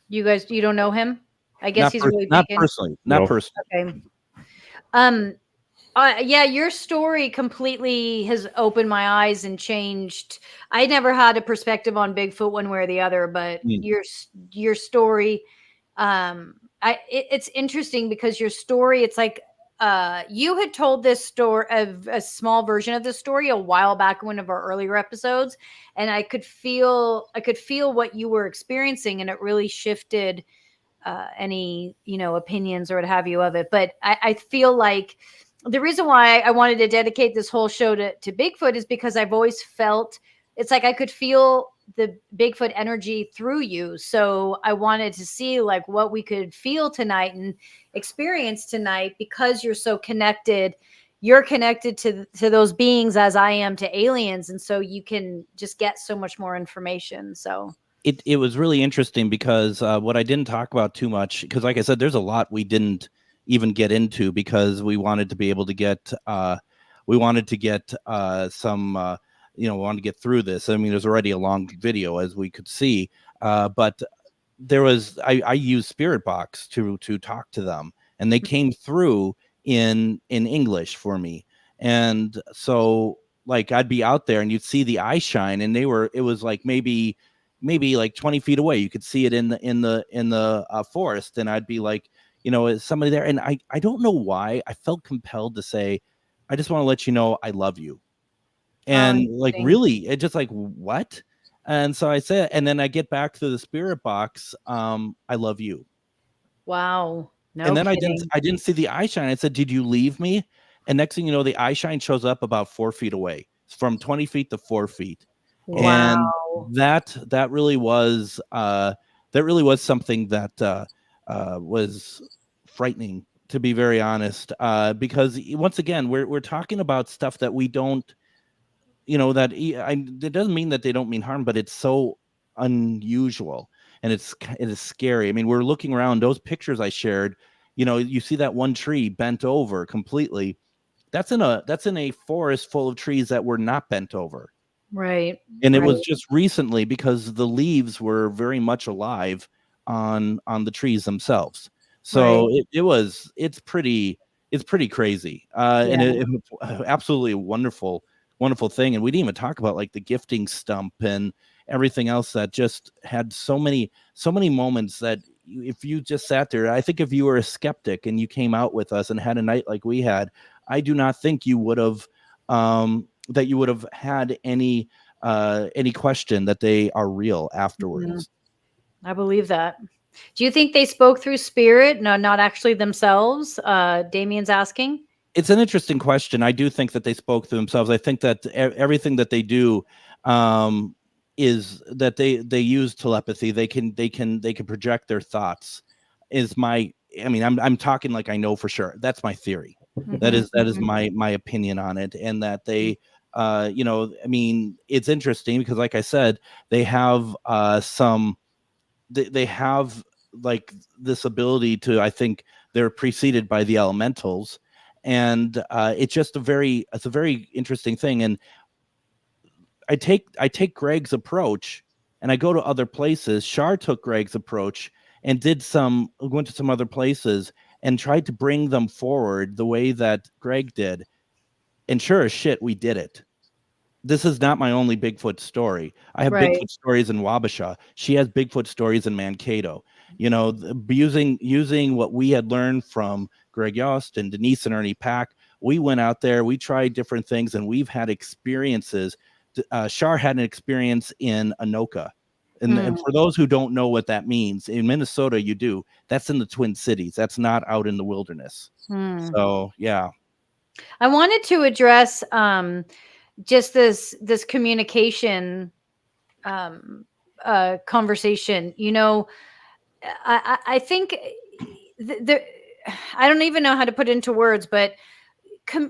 S1: you don't know him? I guess he's really
S2: not personally. Not personally.
S1: Okay. Yeah, your story completely has opened my eyes and changed. I never had a perspective on Bigfoot one way or the other, but your story, it's interesting because your story, it's like you had told this story of a small version of this story a while back in one of our earlier episodes, and I could feel what you were experiencing, and it really shifted any opinions or what have you of it. But I feel like the reason why I wanted to dedicate this whole show to Bigfoot is because I've always felt it's like I could feel the Bigfoot energy through you. So I wanted to see like what we could feel tonight and experience tonight because you're so connected. You're connected to those beings as I am to aliens. And so you can just get so much more information. So
S2: it was really interesting because what I didn't talk about too much, because like I said, there's a lot we didn't even get into because we wanted to be able to get we wanted to get we wanted to get through this. I mean, there's already a long video as we could see, but there was I used Spirit Box to talk to them, and they came through in English for me. And so like I'd be out there and you'd see the eye shine, and it was like maybe like 20 feet away. You could see it in the forest, and I'd be like, is somebody there? And I don't know why I felt compelled to say, I just want to let you know I love you. And like, really, it just like, what? And so I said, and then I get back to the Spirit Box. I love you.
S1: Wow. No
S2: and then
S1: kidding.
S2: I didn't see the eye shine. I said, did you leave me? And next thing you know, the eye shine shows up about 4 feet away, from 20 feet to 4 feet.
S1: Wow.
S2: And that really was something that was frightening, to be very honest, because once again, we're talking about stuff that we don't, it doesn't mean that they don't mean harm, but it's so unusual and it is scary. I mean, we're looking around those pictures I shared, you see that one tree bent over completely. That's in a forest full of trees that were not bent over.
S1: Right.
S2: And it was just recently because the leaves were very much alive on the trees themselves. So it's pretty crazy. And it absolutely a wonderful thing. And we didn't even talk about like the gifting stump and everything else that just had so many moments that if you just sat there, I think if you were a skeptic and you came out with us and had a night like we had, I do not think you would have had any question that they are real afterwards.
S1: I believe that. Do you think they spoke through spirit? No, not actually themselves. Damien's asking.
S2: It's an interesting question. I do think that they spoke to themselves. I think that everything that they do is that they use telepathy. They can project their thoughts. I'm talking like I know for sure. That's my theory. That is my opinion on it, and that they it's interesting because, like I said, they have they have like this ability to, I think they're preceded by the elementals, and it's a very interesting thing. And I take Greg's approach and I go to other places. Shar took Greg's approach and went to some other places and tried to bring them forward the way that Greg did. And sure as shit, we did it. This is not my only Bigfoot story. I have Bigfoot stories in Wabasha. She has Bigfoot stories in Mankato. Using what we had learned from Greg Yost and Denise and Ernie Pack, we went out there, we tried different things, and we've had experiences. Shar had an experience in Anoka. And for those who don't know what that means, in Minnesota, you do. That's in the Twin Cities. That's not out in the wilderness. So, yeah.
S1: I wanted to address just this communication conversation. I think I don't even know how to put it into words, but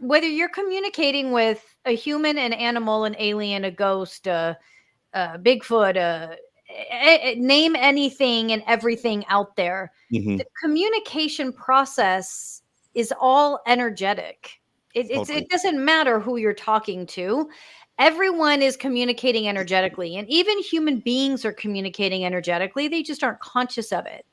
S1: whether you're communicating with a human, an animal, an alien, a ghost, Bigfoot, name anything and everything out there, the communication process is all energetic. It doesn't matter who you're talking to. Everyone is communicating energetically, and even human beings are communicating energetically. They just aren't conscious of it.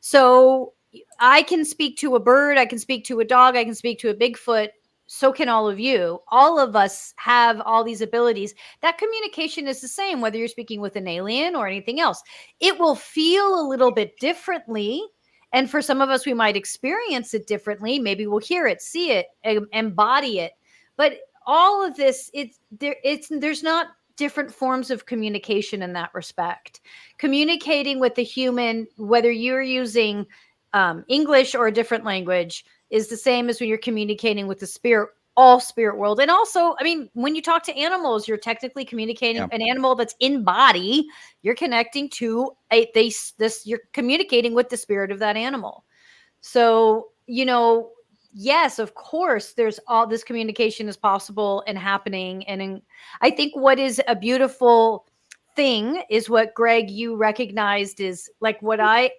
S1: So I can speak to a bird, I can speak to a dog, I can speak to a Bigfoot. So can all of you. All of us have all these abilities. That communication is the same, whether you're speaking with an alien or anything else. It will feel a little bit differently. And for some of us, we might experience it differently. Maybe we'll hear it, see it, embody it. But all of this, there's not different forms of communication in that respect. Communicating with the human, whether you're using English or a different language, is the same as when you're communicating with the spirit, all spirit world. And also, when you talk to animals, you're technically communicating an animal that's in body. You're connecting to you're communicating with the spirit of that animal. So, yes, of course, there's all this communication is possible and happening. And I think what is a beautiful thing is what, Greg, you recognized is like what I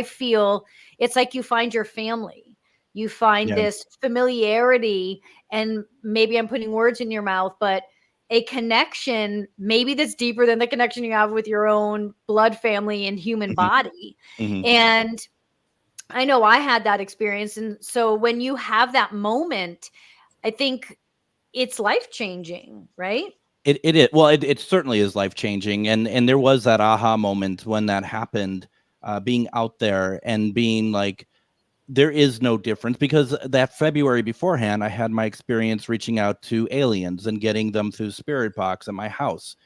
S1: feel. It's like you find your family. You find this familiarity, and maybe I'm putting words in your mouth, but a connection maybe that's deeper than the connection you have with your own blood family and human body. And I know I had that experience. And so when you have that moment, I think it's life-changing, right?
S2: It is. Well, it certainly is life-changing. And there was that aha moment when that happened, being out there and being like, there is no difference, because that February beforehand, I had my experience reaching out to aliens and getting them through spirit box at my house.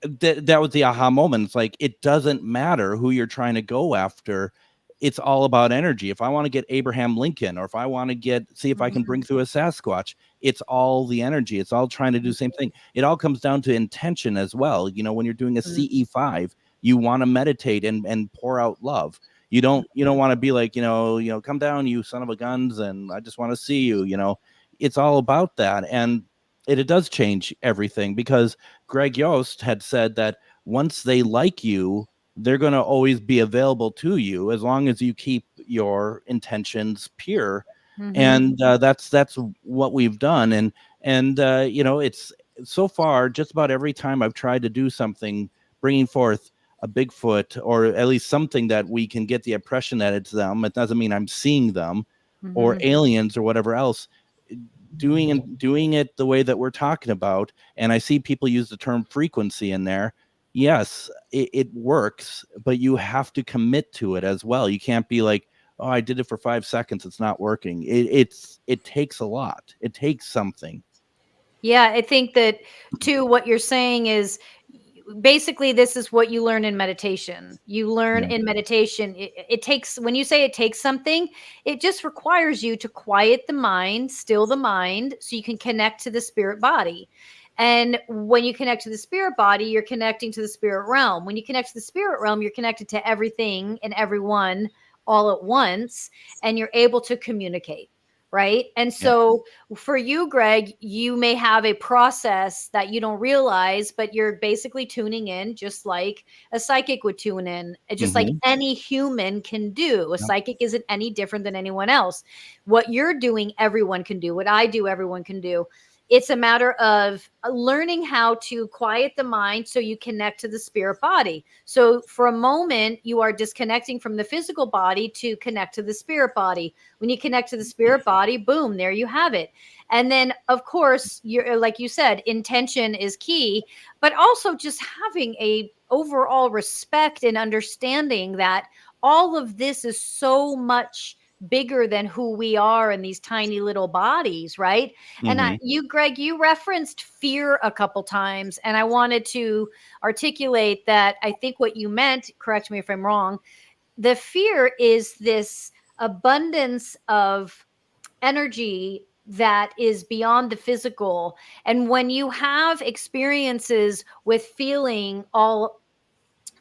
S2: That was the aha moment. It's like, it doesn't matter who you're trying to go after. It's all about energy. If I want to get Abraham Lincoln, or if I want to see if I can bring through a Sasquatch, it's all the energy. It's all trying to do the same thing. It all comes down to intention as well. When you're doing a CE5, you want to meditate and pour out love. You don't want to be like, come down, you son of a guns, and I just want to see you. It's all about that. And it does change everything, because Greg Yost had said that once they like you, they're going to always be available to you as long as you keep your intentions pure. And that's what we've done. And it's so far, just about every time I've tried to do something, bringing forth a Bigfoot, or at least something that we can get the impression that it's them. It doesn't mean I'm seeing them, or aliens or whatever else. Doing it the way that we're talking about, and I see people use the term frequency in there. Yes, it works, but you have to commit to it as well. You can't be like, oh, I did it for 5 seconds, it's not working. It takes a lot. It takes something.
S1: Yeah, I think that too, what you're saying is basically this is what you learn in meditation. You learn
S2: Yeah.
S1: in meditation, it takes, when you say it takes something, it just requires you to quiet the mind, still the mind, so you can connect to the spirit body. And when you connect to the spirit body, you're connecting to the spirit realm. When you connect to the spirit realm, you're connected to everything and everyone all at once, and you're able to communicate. Right. And
S2: Yeah.
S1: so for you, Greg, you may have a process that you don't realize, but you're basically tuning in just like a psychic would tune in, just like
S2: Mhm.
S1: any human can do. A
S2: Yep.
S1: psychic isn't any different than anyone else. What you're doing, everyone can do. What I do, everyone can do. It's a matter of learning how to quiet the mind so you connect to the spirit body. So for a moment, you are disconnecting from the physical body to connect to the spirit body. When you connect to the spirit body, boom, there you have it. And then, of course, you're, like you said, intention is key, but also just having a overall respect and understanding that all of this is so much bigger than who we are in these tiny little bodies, right? And
S2: Mhm.
S1: you, Greg, you referenced fear a couple times, and I wanted to articulate that. I think what you meant, correct me if I'm wrong, the fear is this abundance of energy that is beyond the physical. And when you have experiences with feeling all,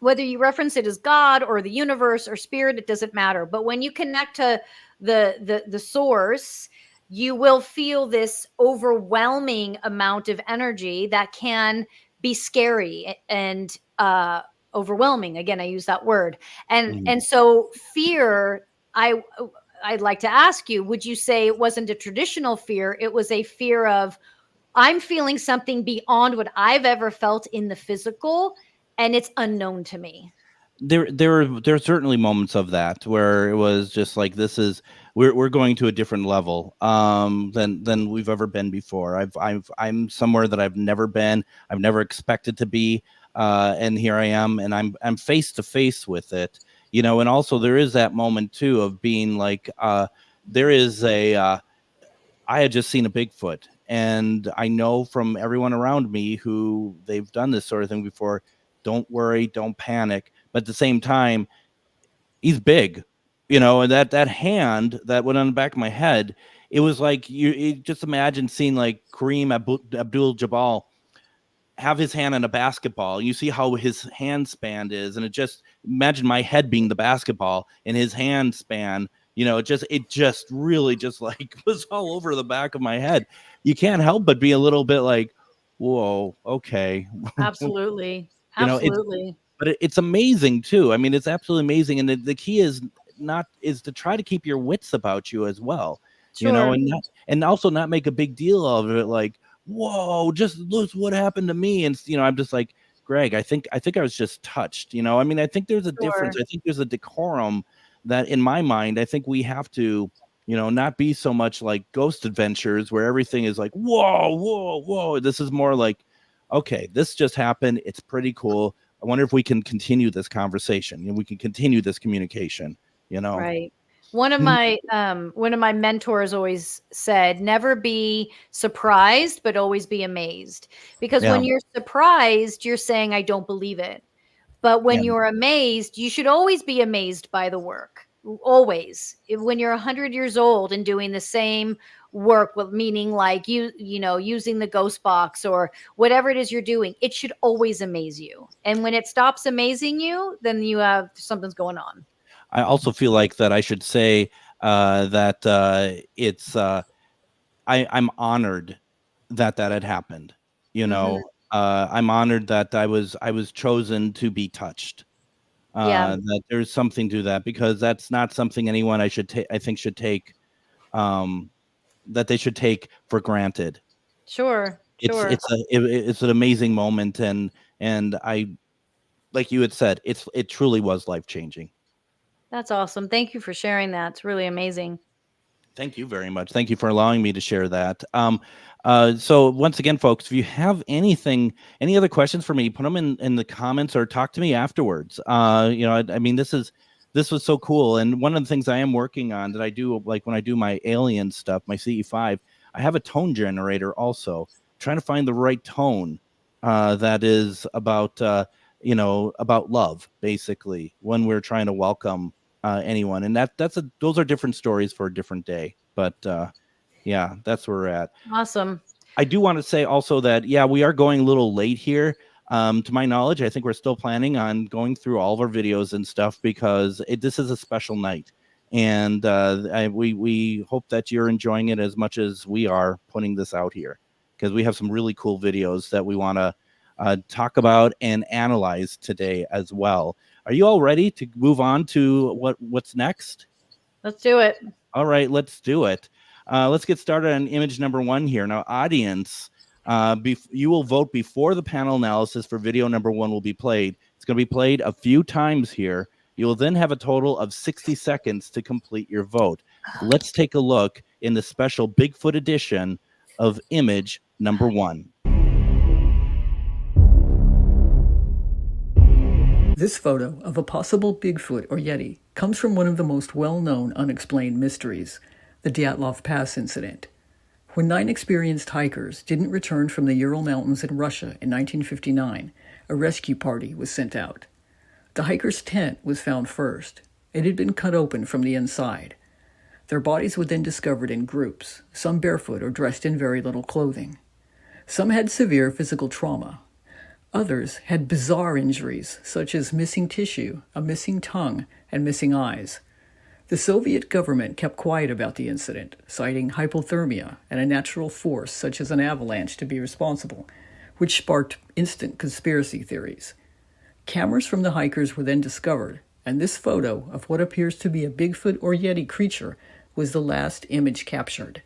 S1: whether you reference it as God or the universe or spirit, it doesn't matter. But when you connect to the source, you will feel this overwhelming amount of energy that can be scary and overwhelming. Again, I use that word. And
S2: Mhm.
S1: and so fear, I I'd like to ask you, would you say it wasn't a traditional fear? It was a fear of, I'm feeling something beyond what I've ever felt in the physical, and it's unknown to me.
S2: There are certainly moments of that where it was just like, this is, we're going to a different level than we've ever been before. I'm somewhere that I've never been, I've never expected to be, and here I am, and I'm face to face with it, you know. And also there is that moment too of being like, there is a I had just seen a Bigfoot, and I know from everyone around me who they've done this sort of thing before, don't worry, don't panic. But at the same time, he's big, you know, and that hand that went on the back of my head, it was like you just imagine seeing like Kareem Abdul-Jabbar have his hand on a basketball. You see how his hand span is, and it just, imagine my head being the basketball and his hand span. You know, it just really just like was all over the back of my head. You can't help but be a little bit like, whoa, okay,
S1: Absolutely.
S2: you know.
S1: Absolutely.
S2: But it's amazing too. I mean, it's absolutely amazing, and the key is to try to keep your wits about you as well, you know,
S1: Sure.
S2: and also not make a big deal of it, like, whoa, just look what happened to me. And you know, I'm just like, Greg, I think I was just touched, you know. I mean, I think there's a difference.
S1: Sure.
S2: I think there's a decorum that in my mind, I think we have to, you know, not be so much like Ghost Adventures where everything is like, whoa, whoa, whoa. This is more like, okay, this just happened, it's pretty cool. I wonder if we can continue this conversation and we can continue this communication, you know?
S1: Right. One of my mentors always said, never be surprised, but always be amazed. Because
S2: Yeah.
S1: when you're surprised, you're saying, I don't believe it. But
S2: Yeah.
S1: when you're amazed, you should always be amazed by the work. Always. When you're 100 years old and doing the same work, with meaning like you know, using the ghost box or whatever it is you're doing, it should always amaze you. And when it stops amazing you, then you have something's going on.
S2: I also feel like that I should say that it's I'm honored that that had happened. You
S1: Hmm.
S2: know, I'm honored that I was chosen to be touched.
S1: Yeah,
S2: That there's something to that, because that's not something anyone I think should take, um, that they should take for granted.
S1: sure,
S2: It's
S1: sure.
S2: it's an amazing moment, and I, like you had said, it truly was life changing.
S1: That's awesome. Thank you for sharing that. It's really amazing.
S2: Thank you very much. Thank you for allowing me to share that. So once again, folks, if you have any other questions for me, put them in the comments or talk to me afterwards. You know, I mean, this was so cool. And one of the things I am working on that I do, like when I do my alien stuff, my CE5, I have a tone generator also, trying to find the right tone that is about, about love, basically, when we're trying to welcome anyone. And those are different stories for a different day. But yeah, that's where we're at.
S1: Awesome.
S2: I do want to say also that, yeah, we are going a little late here. To my knowledge, I think we're still planning on going through all of our videos and stuff because this is a special night. And we hope that you're enjoying it as much as we are putting this out here, because we have some really cool videos that we want to talk about and analyze today as well. Are you all ready to move on to what's next?
S1: Let's do it.
S2: All right, let's do it. Let's get started on image number 1 here. Now, audience, you will vote before the panel analysis for video number 1 will be played. It's going to be played a few times here. You will then have a total of 60 seconds to complete your vote. Let's take a look in the special Bigfoot edition of image number 1.
S3: This photo of a possible Bigfoot or Yeti comes from one of the most well-known unexplained mysteries, the Dyatlov Pass incident. When 9 experienced hikers didn't return from the Ural Mountains in Russia in 1959, a rescue party was sent out. The hikers' tent was found first. It had been cut open from the inside. Their bodies were then discovered in groups, some barefoot or dressed in very little clothing. Some had severe physical trauma. Others had bizarre injuries, such as missing tissue, a missing tongue, and missing eyes. The Soviet government kept quiet about the incident, citing hypothermia and a natural force such as an avalanche to be responsible, which sparked instant conspiracy theories. Cameras from the hikers were then discovered, and this photo of what appears to be a Bigfoot or Yeti creature was the last image captured.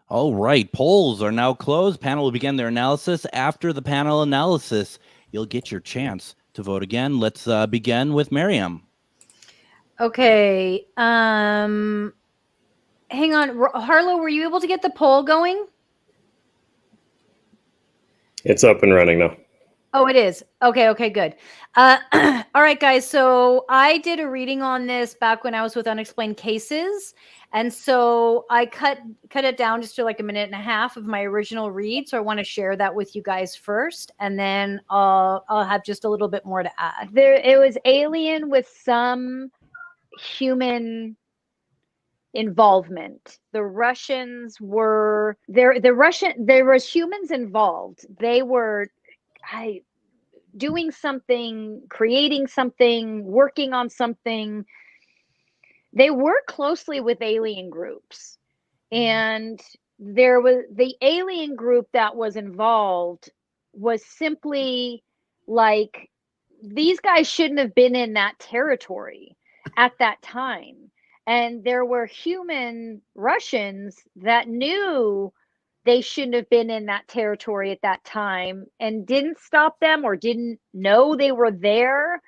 S2: All right, polls are now closed. Panel will begin their analysis. After the panel analysis, you'll get your chance to vote again. Let's begin with Miriam.
S1: Okay. Hang on. Harlow, were you able to get the poll going?
S4: It's up and running now.
S1: Oh, it is. Okay, good. All right, guys. So I did a reading on this back when I was with Unexplained Cases. And so I cut it down just to like a minute and a half of my original read. So I want to share that with you guys first. And then I'll have just a little bit more to add. It was alien with some human involvement. The Russians were there. There was humans involved. They were doing something, creating something, working on something. They work closely with alien groups. And there was the alien group that was involved was simply like, these guys shouldn't have been in that territory at that time. And there were human Russians that knew they shouldn't have been in that territory at that time and didn't stop them or didn't know they were there,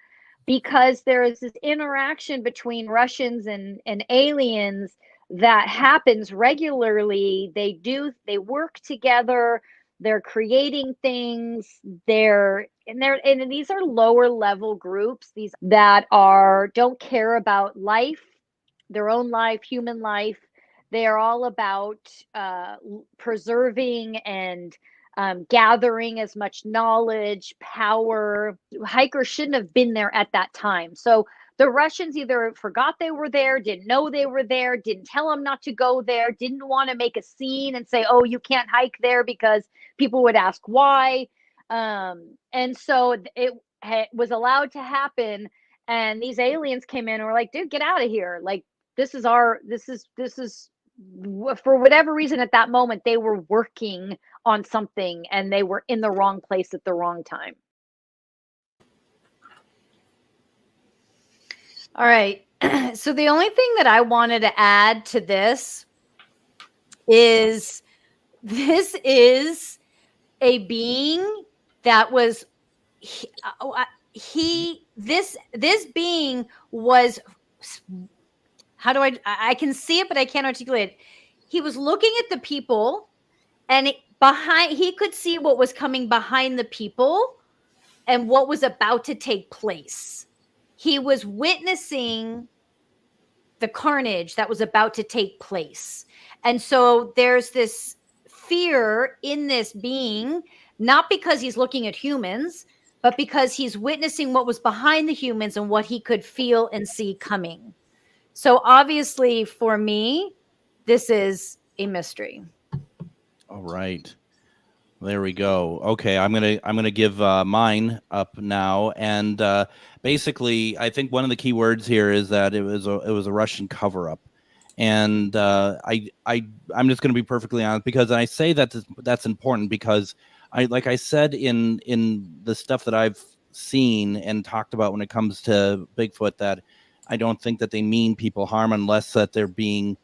S1: because there is this interaction between Russians and aliens that happens regularly. They work together, they're creating things, and these are lower level groups, these that don't care about life, their own life, human life. They are all about preserving and gathering as much knowledge, power. Hikers shouldn't have been there at that time. So the Russians either forgot they were there, didn't know they were there, didn't tell them not to go there, didn't want to make a scene and say, oh, you can't hike there because people would ask why. And so it was allowed to happen. And these aliens came in and were like, dude, get out of here. Like, this is for whatever reason at that moment, they were working on something and they were in the wrong place at the wrong time. All right. So the only thing that I wanted to add to this is a being that was this being was, how do I can see it, but I can't articulate it. He was looking at the people, and he could see what was coming behind the people and what was about to take place. He was witnessing the carnage that was about to take place. And so there's this fear in this being, not because he's looking at humans, but because he's witnessing what was behind the humans and what he could feel and see coming. So obviously for me, this is a mystery.
S2: All right. There we go. Okay, I'm gonna give mine up now, and basically, I think one of the key words here is that it was a Russian cover-up, and I'm just gonna be perfectly honest, because I say that that's important because like I said in the stuff that I've seen and talked about when it comes to Bigfoot, that I don't think that they mean people harm unless that they're being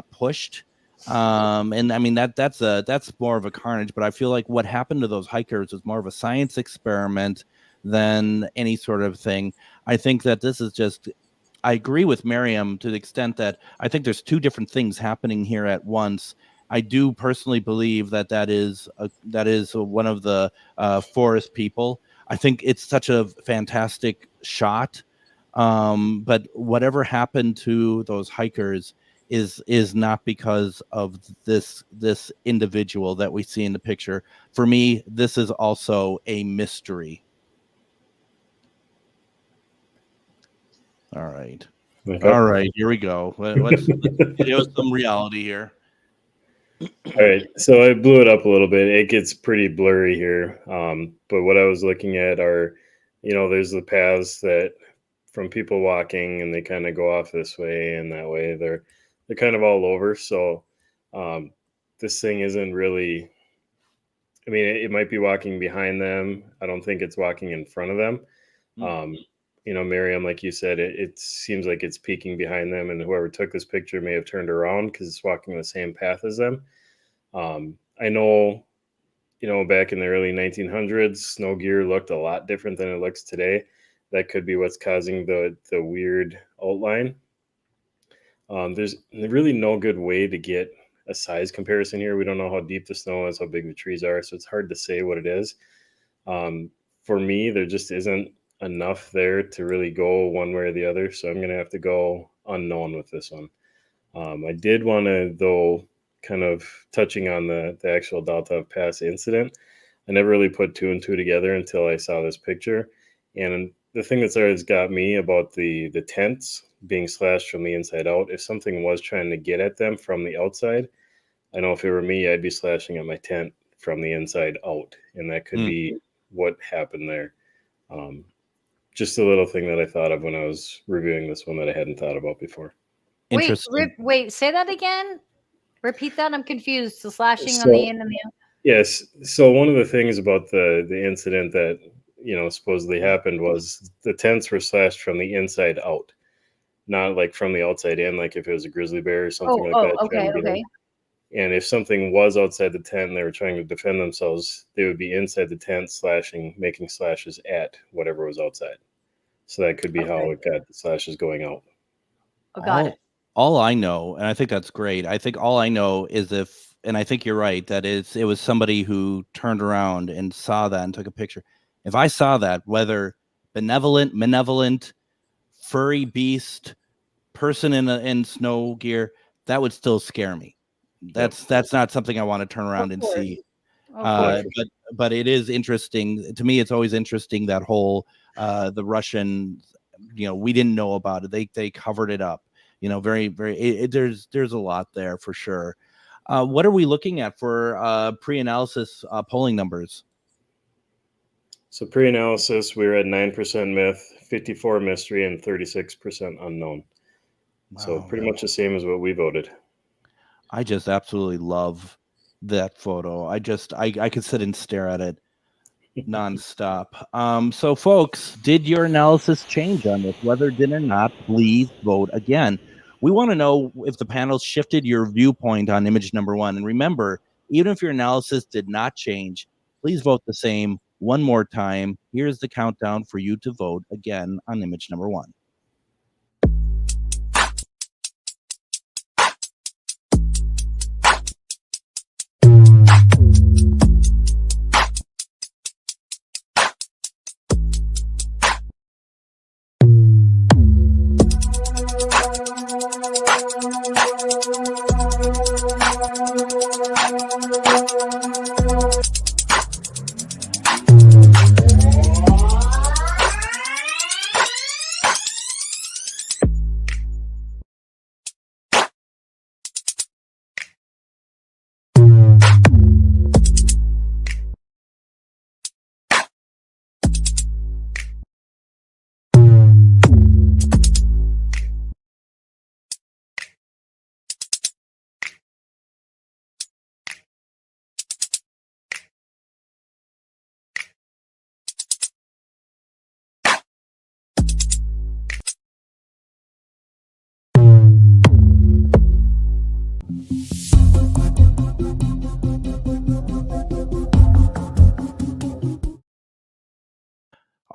S2: pushed. And I mean that's more of a carnage, but I feel like what happened to those hikers was more of a science experiment than any sort of thing. I think that this is just, I agree with Miriam to the extent that I think there's two different things happening here at once. I do personally believe that is one of the forest people. I think it's such a fantastic shot, but whatever happened to those hikers is not because of this individual that we see in the picture. For me, this is also a mystery. All right.
S4: Okay.
S2: All right, here we go. Let's show some reality here.
S4: All right, so I blew it up a little bit. It gets pretty blurry here. But what I was looking at are, there's the paths that from people walking, and they kind of go off this way and that way. They're kind of all over. So this thing isn't really, I mean, it might be walking behind them. I don't think it's walking in front of them. Miriam, like you said, it seems like it's peeking behind them, and whoever took this picture may have turned around because it's walking the same path as them. I know, back in the early 1900s, snow gear looked a lot different than it looks today. That could be what's causing the weird outline. There's really no good way to get a size comparison here. We don't know how deep the snow is, how big the trees are, so it's hard to say what it is. For me, there just isn't enough there to really go one way or the other, so I'm going to have to go unknown with this one. I did want to, though, kind of touching on the actual Daltov Pass incident, I never really put two and two together until I saw this picture. And the thing that's always got me about the tents being slashed from the inside out, if something was trying to get at them from the outside, I know if it were me, I'd be slashing at my tent from the inside out, and that could be what happened there. Just a little thing that I thought of when I was reviewing this one that I hadn't thought about before.
S1: Wait, say that again. Repeat that. I'm confused. The slashing on the in and the out.
S4: Yes. So one of the things about the incident that supposedly happened was the tents were slashed from the inside out, not like from the outside in, like if it was a grizzly bear or something like that.
S1: Okay.
S4: And if something was outside the tent and they were trying to defend themselves, they would be inside the tent slashing, making slashes at whatever was outside. So that could be how it got the slashes going out.
S1: Oh, got it.
S2: All I know, and I think that's great, I think all I know is and I think you're right, that it was somebody who turned around and saw that and took a picture. If I saw that, whether malevolent, furry beast, person in snow gear, that would still scare me. That's not something I want to turn around and see.
S1: Okay.
S2: But it is interesting to me. It's always interesting that whole the Russian, we didn't know about it. They covered it up. Very there's a lot there for sure. What are we looking at for pre-analysis polling numbers?
S4: So pre-analysis, we were at 9% myth, 54 mystery, and 36% unknown. Wow. So pretty much the same as what we voted.
S2: I just absolutely love that photo. I could sit and stare at it nonstop. So folks, did your analysis change on this? Whether it did or not, please vote again. We want to know if the panel shifted your viewpoint on image number 1. And remember, even if your analysis did not change, please vote the same one more time. Here's the countdown for you to vote again on image number 1.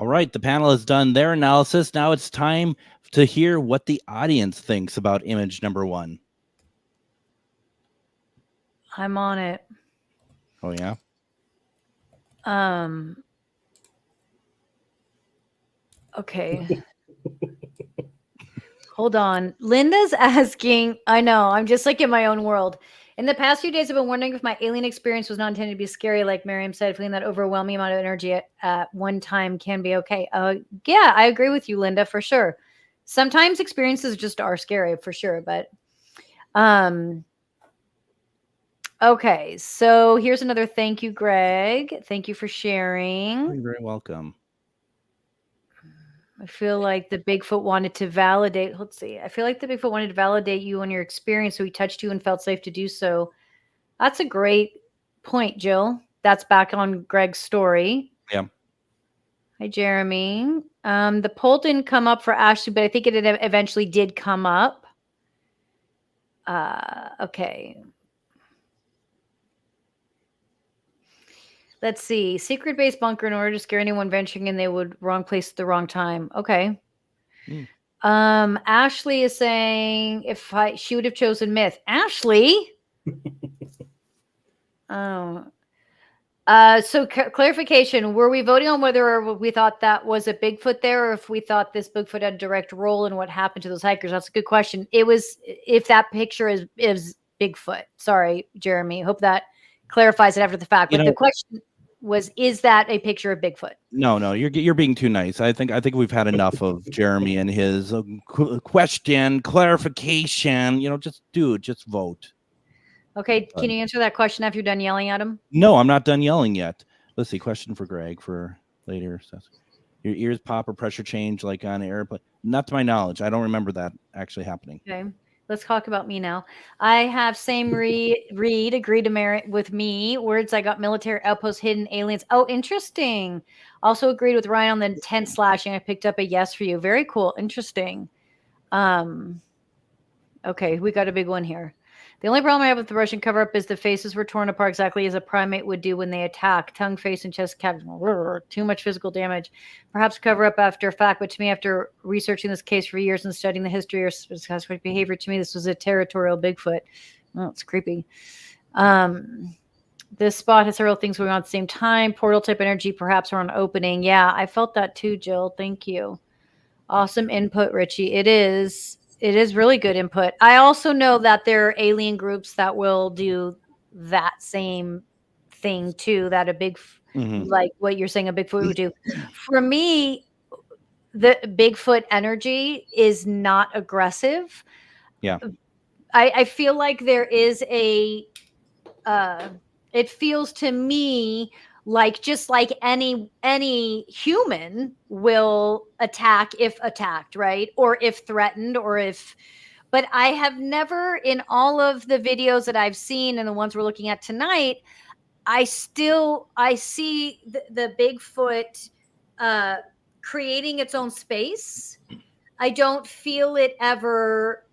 S2: All right, the panel has done their analysis. Now it's time to hear what the audience thinks about image number 1.
S1: I'm on it.
S2: Oh, yeah?
S1: Okay. Hold on. Linda's asking, I know, I'm just like in my own world. In the past few days, I've been wondering if my alien experience was not intended to be scary, like Miriam said, feeling that overwhelming amount of energy at one time can be okay. Yeah, I agree with you, Linda, for sure. Sometimes experiences just are scary, for sure. But okay, so here's another thank you, Greg. Thank you for sharing.
S2: You're very welcome.
S1: I feel like the Bigfoot wanted to validate. Let's see. I feel like the Bigfoot wanted to validate you on your experience, so he touched you and felt safe to do so. That's a great point, Jill. That's back on Greg's story.
S2: Yeah.
S1: Hi, Jeremy. The poll didn't come up for Ashley, but I think it eventually did come up. Okay. Let's see. Secret base bunker in order to scare anyone venturing in, they would wrong place at the wrong time. Okay. Ashley is saying she would have chosen myth. Ashley? Oh. So clarification, were we voting on whether we thought that was a Bigfoot there, or if we thought this Bigfoot had a direct role in what happened to those hikers? That's a good question. It was if that picture is Bigfoot. Sorry, Jeremy. Hope that clarifies it after the fact. But the question was, is that a picture of Bigfoot?
S2: No, you're being too nice. I think we've had enough of Jeremy and his question clarification. Just vote.
S1: Okay, can you answer that question after you're done yelling at him?
S2: No, I'm not done yelling yet. Let's see. Question for Greg for later. Your ears pop or pressure change like on an airplane? Not to my knowledge. I don't remember that actually happening.
S1: Okay. Let's talk about me now. I have same read agreed to merit with me. Words I got military outposts, hidden aliens. Oh, interesting. Also agreed with Ryan on the tent slashing. I picked up a yes for you. Very cool. Interesting. Okay, we got a big one here. The only problem I have with the Russian cover-up is the faces were torn apart exactly as a primate would do when they attack. Tongue, face, and chest cavity. Too much physical damage. Perhaps cover-up after fact, but to me, after researching this case for years and studying the history or suspect behavior, to me, this was a territorial Bigfoot. Oh, it's creepy. This spot has several things going on at the same time. Portal-type energy, perhaps, or an opening. Yeah, I felt that too, Jill. Thank you. Awesome input, Richie. It is really good input. I also know that there are alien groups that will do that same thing too, that a
S2: Mhm.
S1: like what you're saying a Bigfoot would do. For me, the Bigfoot energy is not aggressive.
S2: Yeah.
S1: I feel like there is it feels to me like just like any human will attack if attacked, right? Or if threatened, or if, but I have never, in all of the videos that I've seen and the ones we're looking at tonight, I see the Bigfoot creating its own space. I don't feel it ever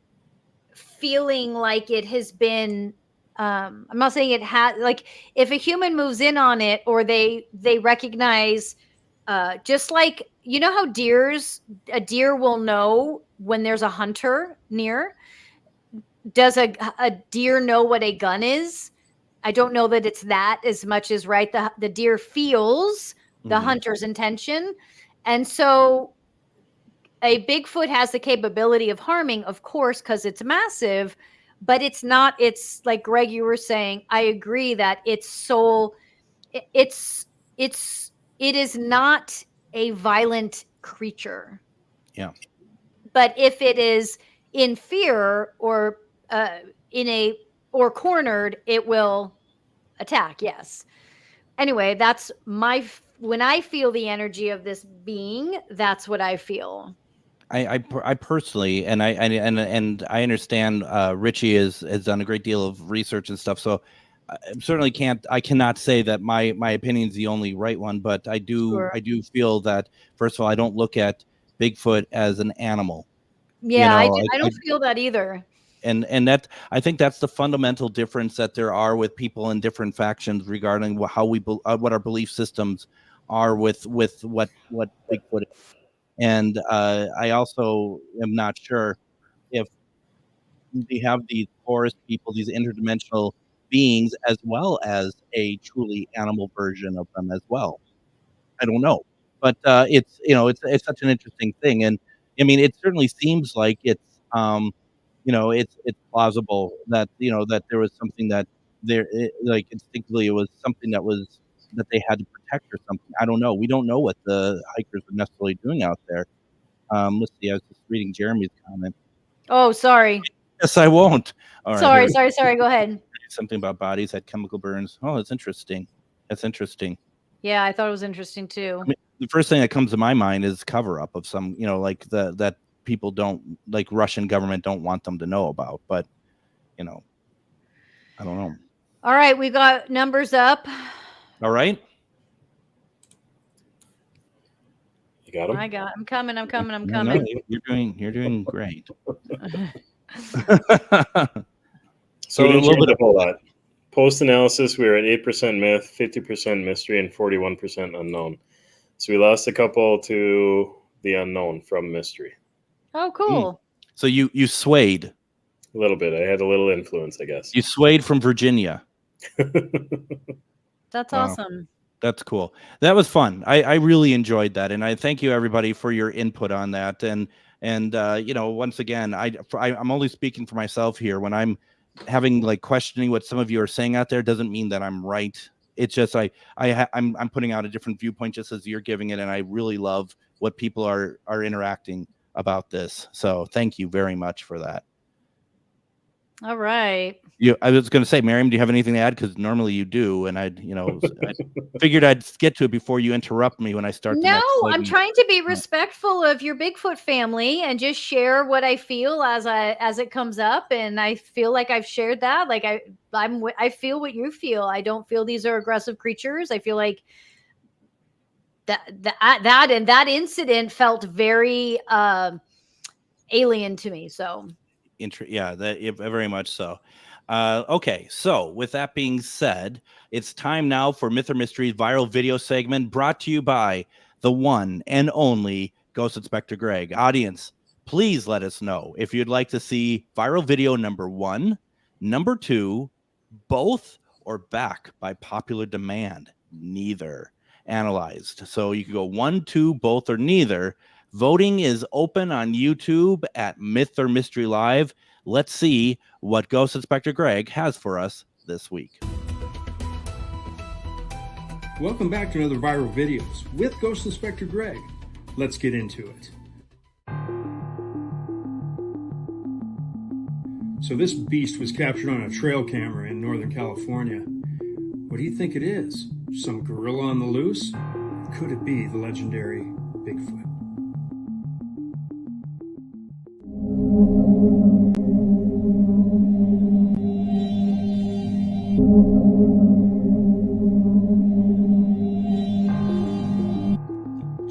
S1: feeling like it has been I'm not saying it has, like, if a human moves in on it, or they recognize, just like, you know how a deer will know when there's a hunter near. Does a deer know what a gun is? I don't know that it's that as much as, right, the deer feels the
S2: Mhm.
S1: hunter's intention. And so a Bigfoot has the capability of harming, of course, because it's massive, but it's like Greg, you were saying, I agree that its soul, it's, it is not a violent creature.
S2: Yeah.
S1: But if it is in fear, or or cornered, it will attack. Yes. Anyway, that's when I feel the energy of this being, that's what I feel.
S2: I personally, and I understand Richie has done a great deal of research and stuff, so I certainly cannot say that my opinion is the only right one, but I do feel that, first of all, I don't look at Bigfoot as an animal.
S1: Yeah, I don't feel that either.
S2: And that, I think that's the fundamental difference that there are with people in different factions regarding how what our belief systems are with what Bigfoot is. And I also am not sure if they have these forest people, these interdimensional beings, as well as a truly animal version of them as well. I don't know, but it's it's such an interesting thing, and I mean, it certainly seems like it's plausible that that there was something that like instinctively it was something that they had to protect or something. I don't know. We don't know what the hikers were necessarily doing out there. Let's see. I was just reading Jeremy's comment.
S1: Oh, sorry.
S2: Yes, I won't. All right.
S1: Sorry. Go ahead.
S2: Something about bodies had chemical burns. Oh, that's interesting. That's interesting.
S1: Yeah, I thought it was interesting too.
S2: I mean, the first thing that comes to my mind is cover up of some, like that people don't, like, Russian government don't want them to know about. But I don't know.
S1: All right, we got numbers up.
S2: All right.
S4: You got them?
S1: I'm coming.
S2: No, you're doing great.
S4: So we didn't change a whole lot. Post analysis, we were at 8% myth, 50% mystery, and 41% unknown. So we lost a couple to the unknown from mystery.
S1: Oh, cool.
S2: So you swayed
S4: a little bit. I had a little influence, I guess.
S2: You swayed from Virginia.
S1: That's awesome.
S2: That's cool. That was fun. I really enjoyed that, and I thank you everybody for your input on that. And once again, I'm only speaking for myself here. When I'm having, like, questioning what some of you are saying out there, doesn't mean that I'm right. It's just I'm putting out a different viewpoint just as you're giving it, and I really love what people are interacting about this. So thank you very much for that.
S1: All right.
S2: I was going to say, Miriam, do you have anything to add? Because normally you do, and I figured I'd get to it before you interrupt me when I start.
S1: No, I'm trying to be respectful of your Bigfoot family and just share what I feel as it comes up, and I feel like I've shared that. Like I feel what you feel. I don't feel these are aggressive creatures. I feel like that incident felt very alien to me. So.
S2: Very much so. Okay, so with that being said, it's time now for Myth or Mystery's viral video segment, brought to you by the one and only Ghost Inspector Greg. Audience, please let us know if you'd like to see viral video number 1, number 2, both, or back by popular demand, neither, analyzed. So you can go 1, 2, both, or neither. Voting is open on YouTube at Myth or Mystery Live. Let's see what Ghost Inspector Greg has for us this week.
S7: Welcome back to another Viral Videos with Ghost Inspector Greg. Let's get into it. So this beast was captured on a trail camera in Northern California. What do you think it is? Some gorilla on the loose? Could it be the legendary Bigfoot?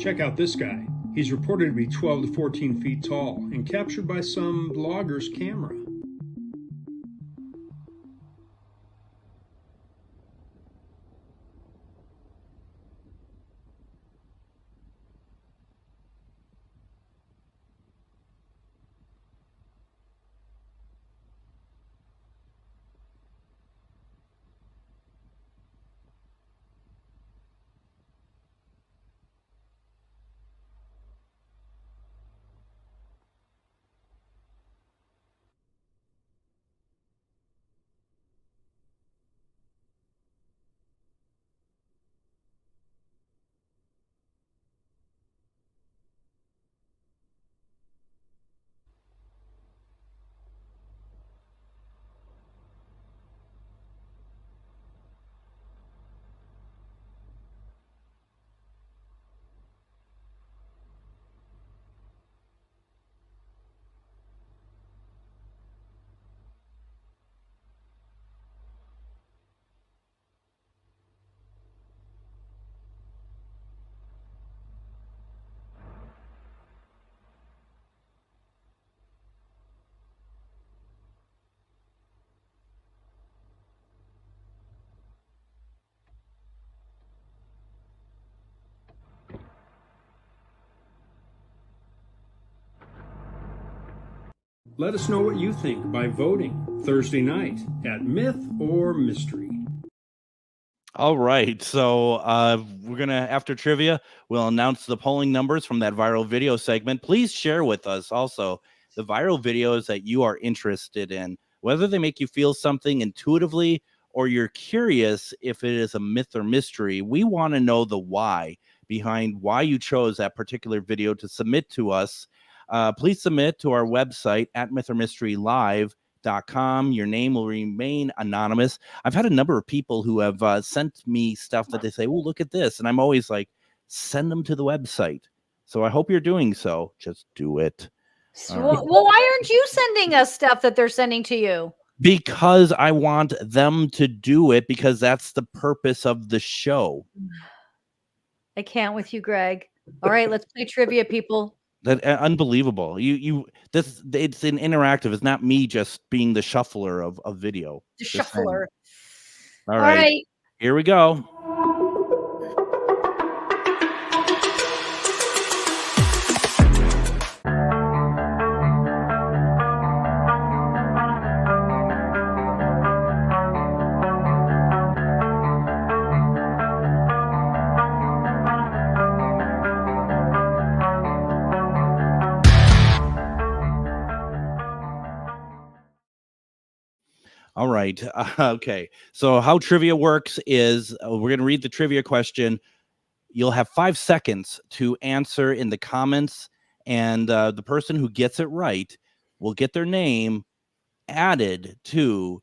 S7: Check out this guy. He's reported to be 12 to 14 feet tall and captured by some logger's camera. Let us know what you think by voting Thursday night at Myth or Mystery.
S2: All right. So we're going to, after trivia, we'll announce the polling numbers from that viral video segment. Please share with us also the viral videos that you are interested in, whether they make you feel something intuitively or you're curious if it is a myth or mystery. We want to know the why behind why you chose that particular video to submit to us. Please submit to our website at mythormysterylive.com. Your name will remain anonymous. I've had a number of people who have sent me stuff that they say, well, look at this. And I'm always like, send them to the website. So I hope you're doing so. Just do it.
S1: Well, why aren't you sending us stuff that they're sending to you?
S2: Because I want them to do it, because that's the purpose of the show.
S1: I can't with you, Greg. All right, let's play trivia, people.
S2: That unbelievable. It's an interactive. It's not me just being the shuffler of video.
S1: The shuffler.
S2: All right. Here we go. All right. Okay. So how trivia works is we're going to read the trivia question. You'll have 5 seconds to answer in the comments, and the person who gets it right will get their name added to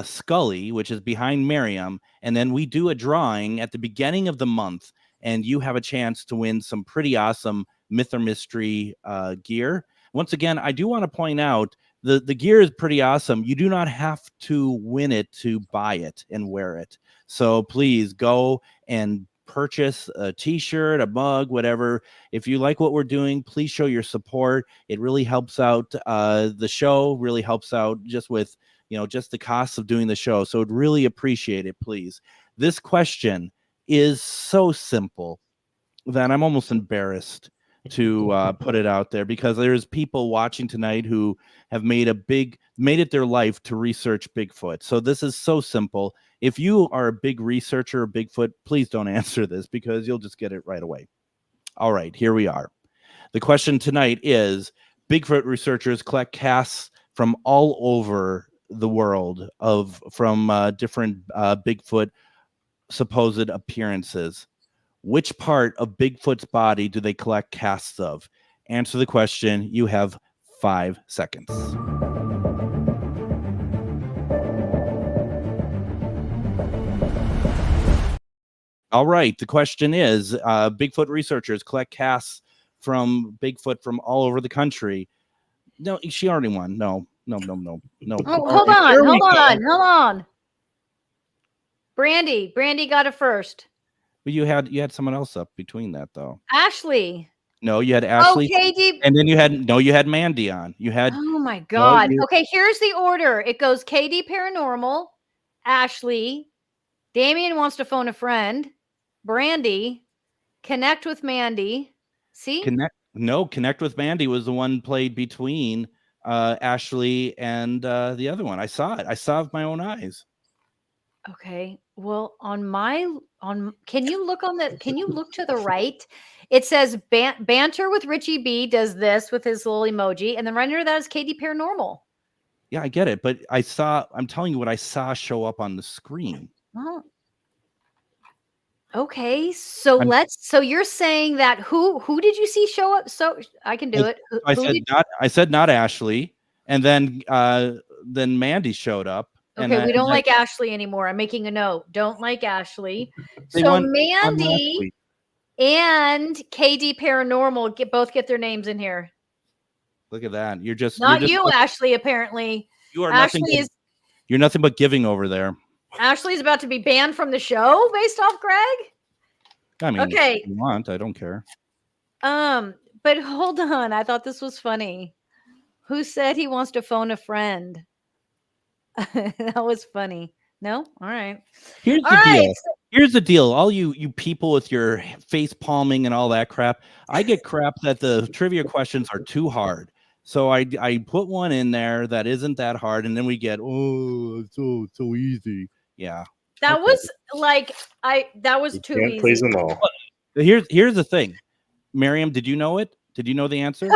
S2: Scully, which is behind Miriam. And then we do a drawing at the beginning of the month, and you have a chance to win some pretty awesome myth or mystery gear. Once again, I do want to point out the gear is pretty awesome. You do not have to win it to buy it and wear it. So please go and purchase a t-shirt, a mug, whatever. If you like what we're doing, please show your support. It really helps out the show, really helps out just with, just the cost of doing the show. So I'd really appreciate it, please. This question is so simple that I'm almost embarrassed to put it out there, because there's people watching tonight who have made it their life to research Bigfoot. So this is so simple. If you are a big researcher of Bigfoot, please don't answer this, because you'll just get it right away. All right, here we are. The question tonight is, Bigfoot researchers collect casts from all over the world from different Bigfoot supposed appearances. Which part of Bigfoot's body do they collect casts of? Answer the question. You have 5 seconds. All right. The question is, Bigfoot researchers collect casts from Bigfoot from all over the country. No, she already won. No.
S1: Oh, hold on. Brandy got it first.
S2: But you had someone else up between that though.
S1: Ashley.
S2: No, you had Ashley.
S1: Oh, KD.
S2: And then you had Mandy on. You had.
S1: Oh my God. Okay, here's the order. It goes KD Paranormal, Ashley, Damien wants to phone a friend, Brandy, Connect with Mandy. See?
S2: Connect with Mandy was the one played between Ashley and the other one. I saw it. I saw it with my own eyes.
S1: Okay. Well, can you look to the right? It says banter with Richie B does this with his little emoji, and then right under that is KD Paranormal.
S2: Yeah, I get it, but I'm telling you what I saw show up on the screen.
S1: Oh. Okay, so you're saying that who did you see show up? So I can do it.
S2: I said not Ashley, and then Mandy showed up.
S1: Okay, we don't like Ashley anymore. I'm making a note. Don't like Ashley. So Mandy and KD Paranormal both get their names in here.
S2: Look at that. You're just
S1: Ashley. Apparently,
S2: you are Ashley. You're nothing but giving over there.
S1: Ashley's about to be banned from the show based off Greg.
S2: I mean,
S1: okay.
S2: If you want, I don't care.
S1: But hold on. I thought this was funny. Who said he wants to phone a friend? That was funny. No? All right.
S2: Here's the deal. Here's the deal. All you people with your face palming and all that crap. I get crap that the trivia questions are too hard. So I put one in there that isn't that hard, and then we get it's so easy. Yeah.
S1: That was that was too easy.
S4: Please them all.
S2: Here's the thing. Miriam, did you know it? Did you know the answer?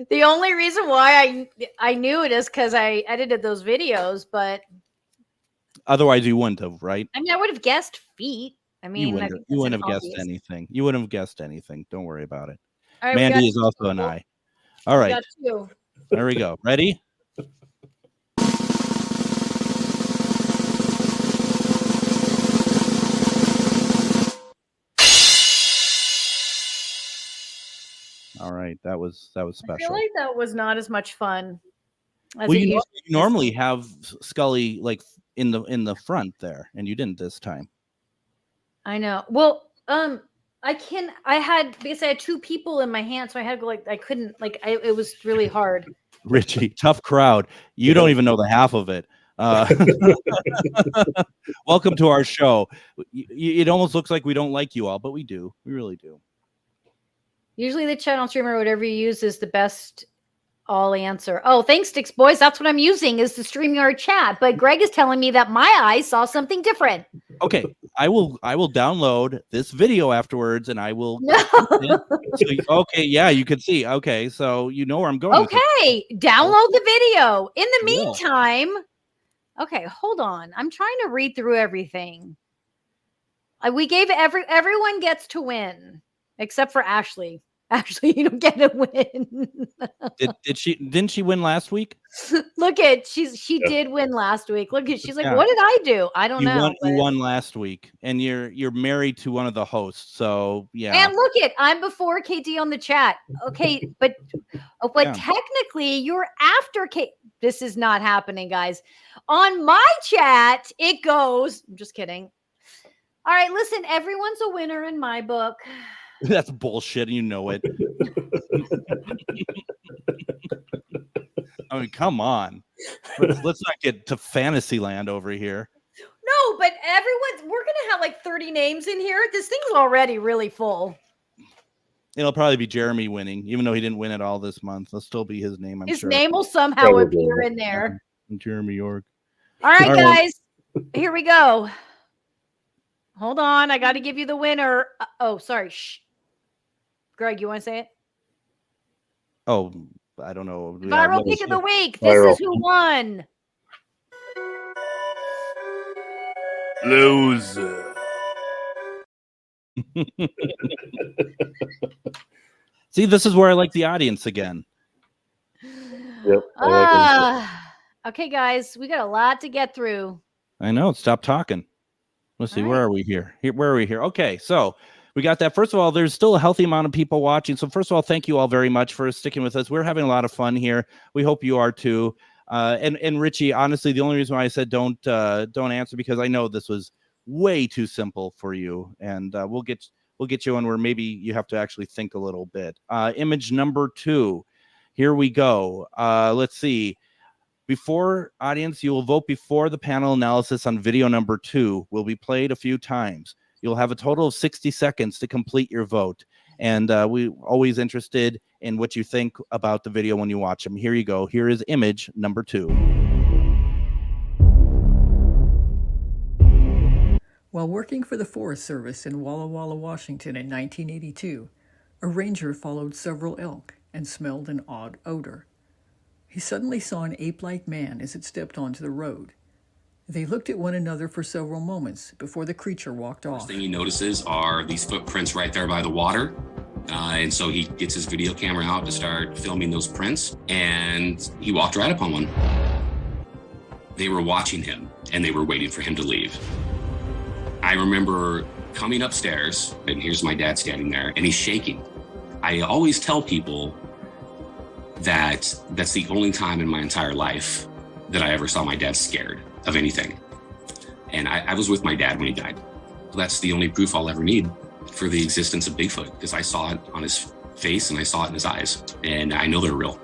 S1: The only reason why I knew it is because I edited those videos, but
S2: otherwise you wouldn't have, right?
S1: I mean, I would have guessed feet. I mean,
S2: you wouldn't have guessed anything. You wouldn't have guessed anything. Don't worry about it.
S1: Right,
S2: Mandy is also an eye. All right. There we go. Ready? All right, that was special.
S1: I feel like that was not as much fun.
S2: Well, you normally have Scully like in the front there, and you didn't this time.
S1: I know. Well, because I had 2 people in my hand, so I had to go I couldn't it was really hard.
S2: Richie, tough crowd. You don't even know the half of it. Welcome to our show. It almost looks like we don't like you all, but we do. We really do.
S1: Usually the channel streamer, whatever you use is the best all answer. Oh, thanks, Sticks Boys. That's what I'm using is the StreamYard chat. But Greg is telling me that my eyes saw something different.
S2: Okay, I will download this video afterwards, and I will.
S1: No.
S2: Okay, yeah, you can see. Okay, so you know where I'm going.
S1: Okay, download the video. In the meantime, okay, hold on. I'm trying to read through everything. We gave everyone gets to win except for Ashley. Ashley, you don't get to win.
S2: Didn't she win last week?
S1: Look at she did win last week. Look at she's like, what did I do? I don't know.
S2: You won last week, and you're married to one of the hosts, so yeah.
S1: And look at I'm before KD on the chat. Okay, but technically you're after K. This is not happening, guys. On my chat, it goes. I'm just kidding. All right, listen, everyone's a winner in my book.
S2: That's bullshit. You know it. I mean, come on. Let's not get to Fantasyland over here.
S1: No, but we're going to have like 30 names in here. This thing's already really full.
S2: It'll probably be Jeremy winning, even though he didn't win it all this month. It'll still be his name, I'm sure.
S1: His name will somehow appear in there.
S2: Jeremy York.
S1: All right, guys. Here we go. Hold on. I got to give you the winner. Oh, sorry. Shh. Greg, you want to say it?
S2: Oh, I don't know.
S1: Viral pick of the week. This is who won.
S2: Loser. See, this is where I like the audience again.
S4: Yep. I like it.
S1: Okay, guys, we got a lot to get through.
S2: I know. Stop talking. Let's see.
S1: All
S2: Where
S1: right.
S2: are we here? Where are we here? Okay. So we got that. First of all, there's still a healthy amount of people watching. So first of all, thank you all very much for sticking with us. We're having a lot of fun here. We hope you are too. And Richie, honestly, the only reason why I said don't answer, because I know this was way too simple for you, and we'll get you on where maybe you have to actually think a little bit. Image number 2. Here we go. Let's see. Before audience, you will vote before the panel analysis on video number 2 will be played a few times. You'll have a total of 60 seconds to complete your vote. And we're always interested in what you think about the video when you watch them. Here you go. Here is image number 2.
S3: While working for the Forest Service in Walla Walla, Washington in 1982, a ranger followed several elk and smelled an odd odor. He suddenly saw an ape-like man as it stepped onto the road. They looked at one another for several moments before the creature walked off.
S8: First thing he notices are these footprints right there by the water. And so he gets his video camera out to start filming those prints, and he walked right upon one. They were watching him, and they were waiting for him to leave. I remember coming upstairs, and here's my dad standing there, and he's shaking. I always tell people that that's the only time in my entire life that I ever saw my dad scared of anything. And I was with my dad when he died. That's the only proof I'll ever need for the existence of Bigfoot, because I saw it on his face and I saw it in his eyes, and I know they're real.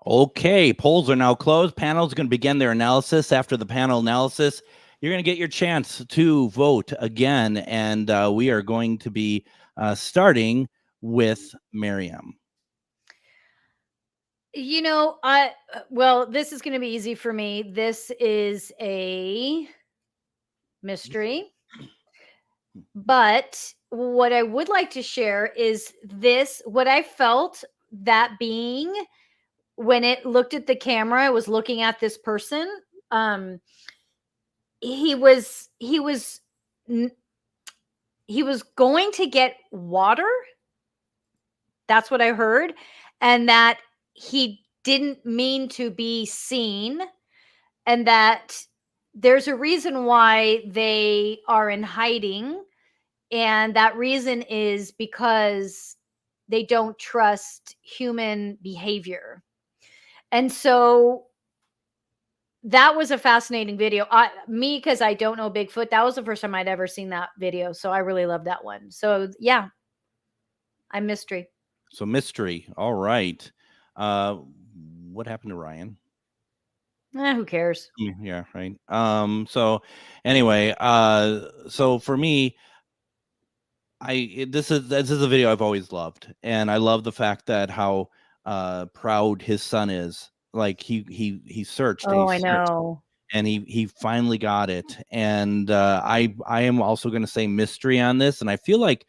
S2: Okay, polls are now closed. Panel's going to begin their analysis. After the panel analysis, you're going to get your chance to vote again, and we are going to be starting with Miriam.
S1: You know, well, this is going to be easy for me. This is a mystery. But what I would like to share is what I felt that being when it looked at the camera, it was looking at this person. He was going to get water. That's what I heard. And that he didn't mean to be seen, and that there's a reason why they are in hiding. And that reason is because they don't trust human behavior. And so that was a fascinating video. Because I don't know Bigfoot, that was the first time I'd ever seen that video. So I really loved that one. So yeah, I'm mystery.
S2: So mystery. All right. What happened to Ryan?
S1: Who cares?
S2: Yeah, right. So anyway, so for me, this is a video I've always loved, and I love the fact that how proud his son is. Like he searched.
S1: Oh,
S2: I
S1: know.
S2: And he finally got it. And I am also going to say mystery on this, and I feel like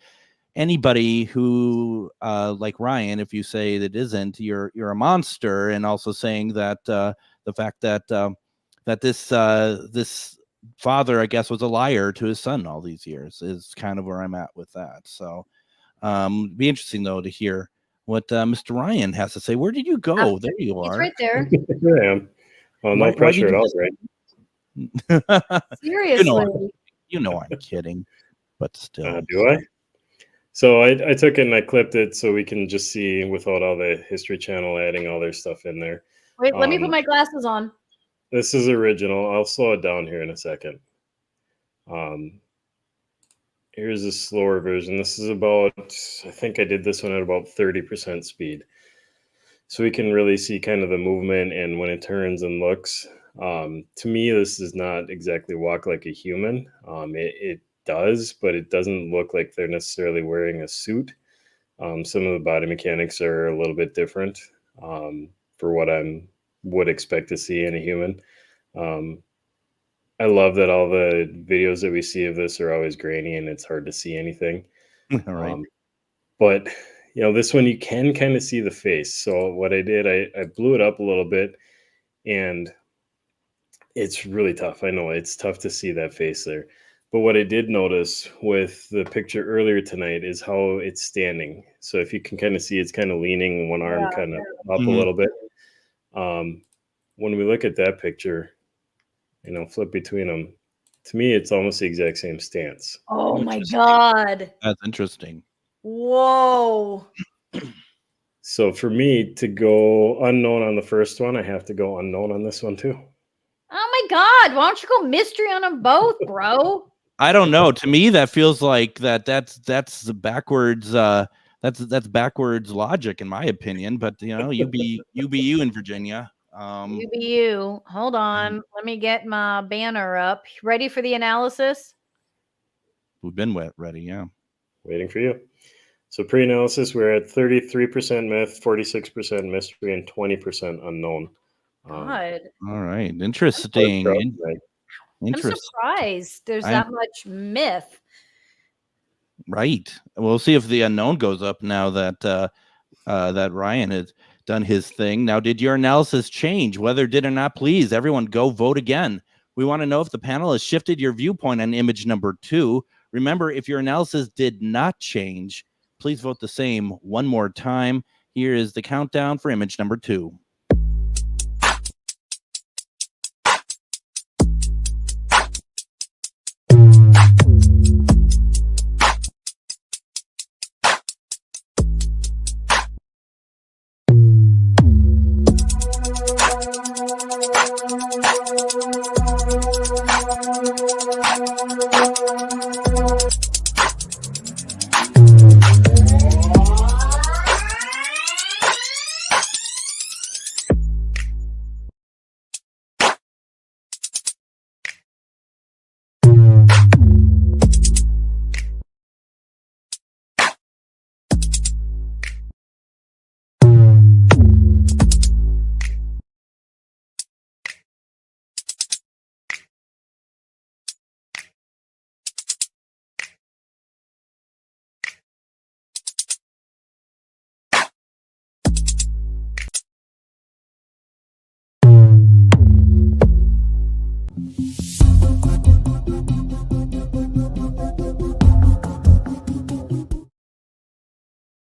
S2: anybody who like Ryan, if you say that isn't, you're a monster, and also saying that the fact that that this father, I guess, was a liar to his son all these years is kind of where I'm at with that. So Be interesting though to hear what Mr. Ryan has to say. Where did you go? There you
S1: He's
S2: are.
S1: right there.
S4: Here I am. Well, no
S2: Why did
S4: pressure at
S2: you
S4: all, right?
S1: Seriously.
S2: You know I'm kidding, but still.
S4: Do I? So I took it and I clipped it so we can just see without all the History Channel adding all their stuff in there.
S1: Wait, let me put my glasses on.
S4: This is original. I'll slow it down here in a second. Here's a slower version. This is about, I think I did this one at about 30% speed. So we can really see kind of the movement and when it turns and looks. To me, this does not exactly walk like a human. It does, but it doesn't look like they're necessarily wearing a suit. Some of the body mechanics are a little bit different for what I would expect to see in a human. I love that all the videos that we see of this are always grainy and it's hard to see anything.
S2: All right.
S4: But this one you can kind of see the face. So what I did, I blew it up a little bit, and it's really tough. I know it's tough to see that face there. But what I did notice with the picture earlier tonight is how it's standing. So if you can kind of see, it's kind of leaning one arm kind of up a little bit. When we look at that picture, flip between them, to me, it's almost the exact same stance.
S1: Oh my God.
S2: That's interesting.
S1: Whoa.
S4: So for me to go unknown on the first one, I have to go unknown on this one too.
S1: Oh my God. Why don't you go mystery on them both, bro?
S2: I don't know. To me, that feels like that's the backwards. That's backwards logic, in my opinion. But you be you in Virginia.
S1: You be you. Hold on. Let me get my banner up. Ready for the analysis?
S2: We've been ready. Yeah.
S4: Waiting for you. So pre-analysis, we're at 33% myth, 46% mystery, and 20% unknown.
S1: God.
S2: All right. Interesting.
S1: I'm surprised there's that much myth.
S2: Right. We'll see if the unknown goes up now that that Ryan has done his thing. Now, did your analysis change? Whether did or not, please, everyone go vote again. We want to know if the panel has shifted your viewpoint on image number 2. Remember, if your analysis did not change, please vote the same one more time. Here is the countdown for image number 2.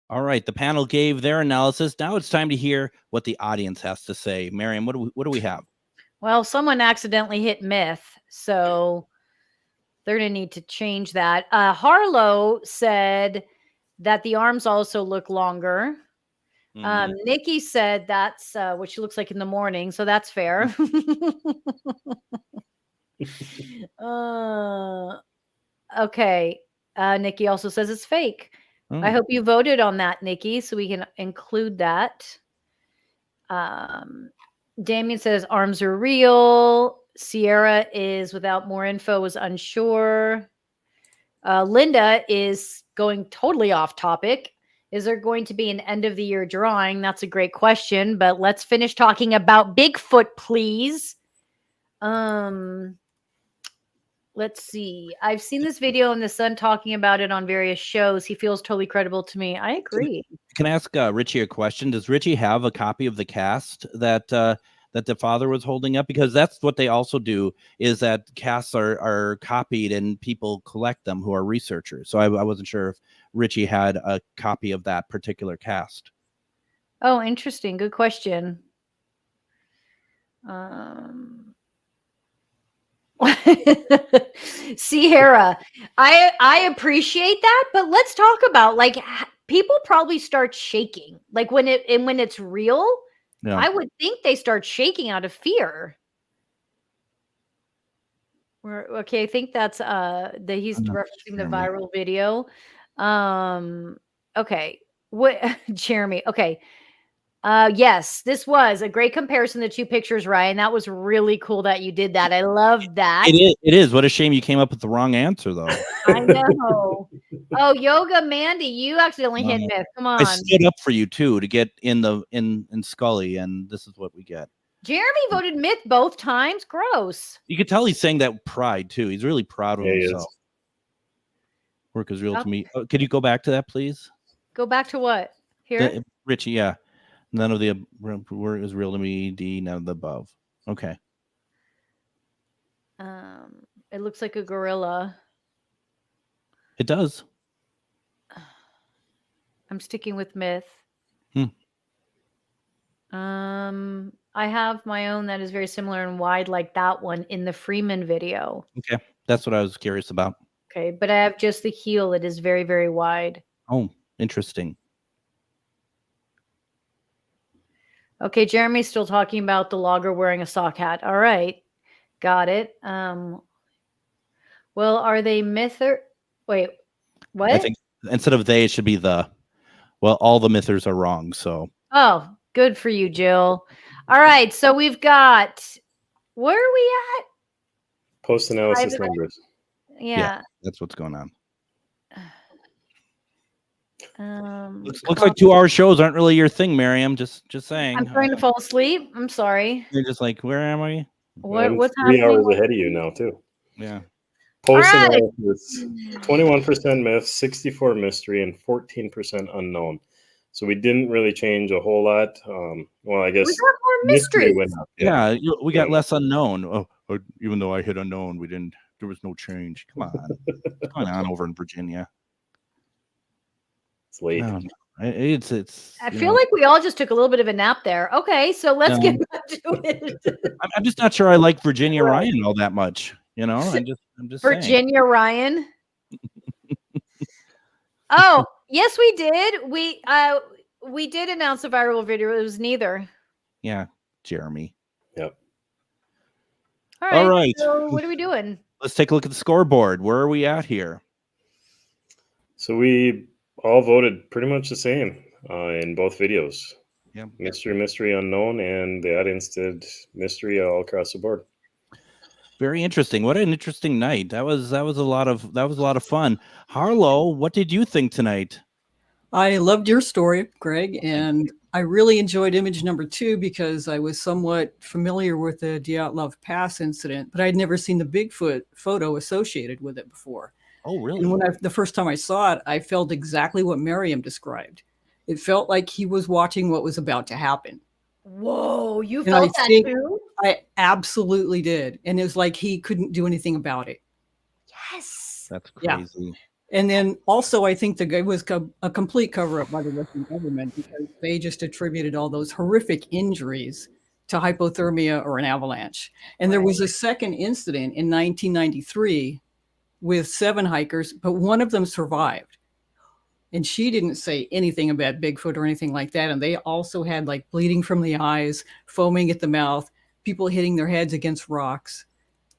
S2: All right, the panel gave their analysis. Now it's time to hear what the audience has to say. Miriam, what do we have?
S1: Well, someone accidentally hit myth, so they're going to need to change that. Harlow said that the arms also look longer. Nikki said that's what she looks like in the morning, so that's fair. Okay. Nikki also says it's fake. I hope you voted on that, Nikki, so we can include that. Damien says arms are real. Sierra is without more info, was unsure. Linda is going totally off topic. Is there going to be an end of the year drawing? That's a great question, but let's finish talking about Bigfoot, please. Let's see. I've seen this video and the son talking about it on various shows. He feels totally credible to me. I agree.
S2: Can I ask Richie a question? Does Richie have a copy of the cast that that the father was holding up? Because that's what they also do, is that casts are copied and people collect them who are researchers. So I wasn't sure if Richie had a copy of that particular cast.
S1: Oh, interesting. Good question. Sierra, I appreciate that, but let's talk about like people probably start shaking like when it's real.
S2: Yeah.
S1: I would think they start shaking out of fear. Okay, I think that's he's referencing the viral video. Okay, what Jeremy? Okay. Yes, this was a great comparison, the two pictures, Ryan. That was really cool that you did that. I love that.
S2: It is. What a shame you came up with the wrong answer, though.
S1: I know. Oh, Yoga Mandy, you accidentally hit myth. Come on.
S2: I stood up for you too to get in Scully, and this is what we get.
S1: Jeremy voted myth both times. Gross.
S2: You could tell he's saying that with pride too. He's really proud of himself. Work is real to me. Oh, could you go back to that, please?
S1: Go back to what? Here?
S2: Richie, yeah. None of the work is real to me. D, none of the above. Okay.
S1: It looks like a gorilla.
S2: It does.
S1: I'm sticking with myth. I have my own that is very similar and wide like that one in the Freeman video.
S2: Okay. That's what I was curious about.
S1: Okay, but I have just the heel. It is very, very wide.
S2: Oh, interesting.
S1: Okay, Jeremy's still talking about the logger wearing a sock hat. All right. Got it. Well, are they myth or wait, what?
S2: I think instead of they, it should be the. Well, all the mythers are wrong, so.
S1: Oh, good for you, Jill. All right, so we've got, where are we at?
S4: Post-analysis numbers.
S1: Yeah.
S2: That's what's going on. Looks
S1: like
S2: 2 hour shows aren't really your thing, Miriam. Just saying.
S1: I'm trying to fall asleep. I'm sorry.
S2: You're just like, where am I?
S1: What's
S4: 3
S1: happening?
S4: hours ahead of you now, too.
S2: Yeah.
S4: Post-analysis, 21% myth, 64 mystery, and 14% unknown. So we didn't really change a whole lot. Well, I guess
S1: we got more mystery
S4: went up.
S2: Yeah, we got less unknown. Oh, even though I hit unknown, we didn't. There was no change. Come on, what's going on over in Virginia?
S4: It's late.
S2: It's.
S1: I feel like we all just took a little bit of a nap there. Okay, so let's get back to it.
S2: I'm just not sure I like Virginia Ryan all that much. You know, I'm just
S1: Virginia Ryan. Oh, yes, we did. We did announce a viral video. It was neither.
S2: Yeah, Jeremy.
S4: Yep.
S2: All right.
S1: So what are we doing?
S2: Let's take a look at the scoreboard. Where are we at here?
S4: So we all voted pretty much the same in both videos.
S2: Yeah.
S4: Mystery, unknown, and the audience did mystery all across the board.
S2: Very interesting. What an interesting night. That was a lot of fun. Harlow, what did you think tonight?
S3: I loved your story, Greg, and I really enjoyed image number 2 because I was somewhat familiar with the Dyatlov Pass incident, but I'd never seen the Bigfoot photo associated with it before.
S2: Oh, really?
S3: And when the first time I saw it, I felt exactly what Miriam described. It felt like he was watching what was about to happen.
S1: Whoa, you felt that too?
S3: I absolutely did. And it was like he couldn't do anything about it.
S1: Yes.
S2: That's crazy.
S3: Yeah. And then also, I think the guy was a complete cover-up by the Russian government because they just attributed all those horrific injuries to hypothermia or an avalanche. And there was a second incident in 1993 with 7 hikers, but one of them survived. And she didn't say anything about Bigfoot or anything like that. And they also had like bleeding from the eyes, foaming at the mouth, people hitting their heads against rocks.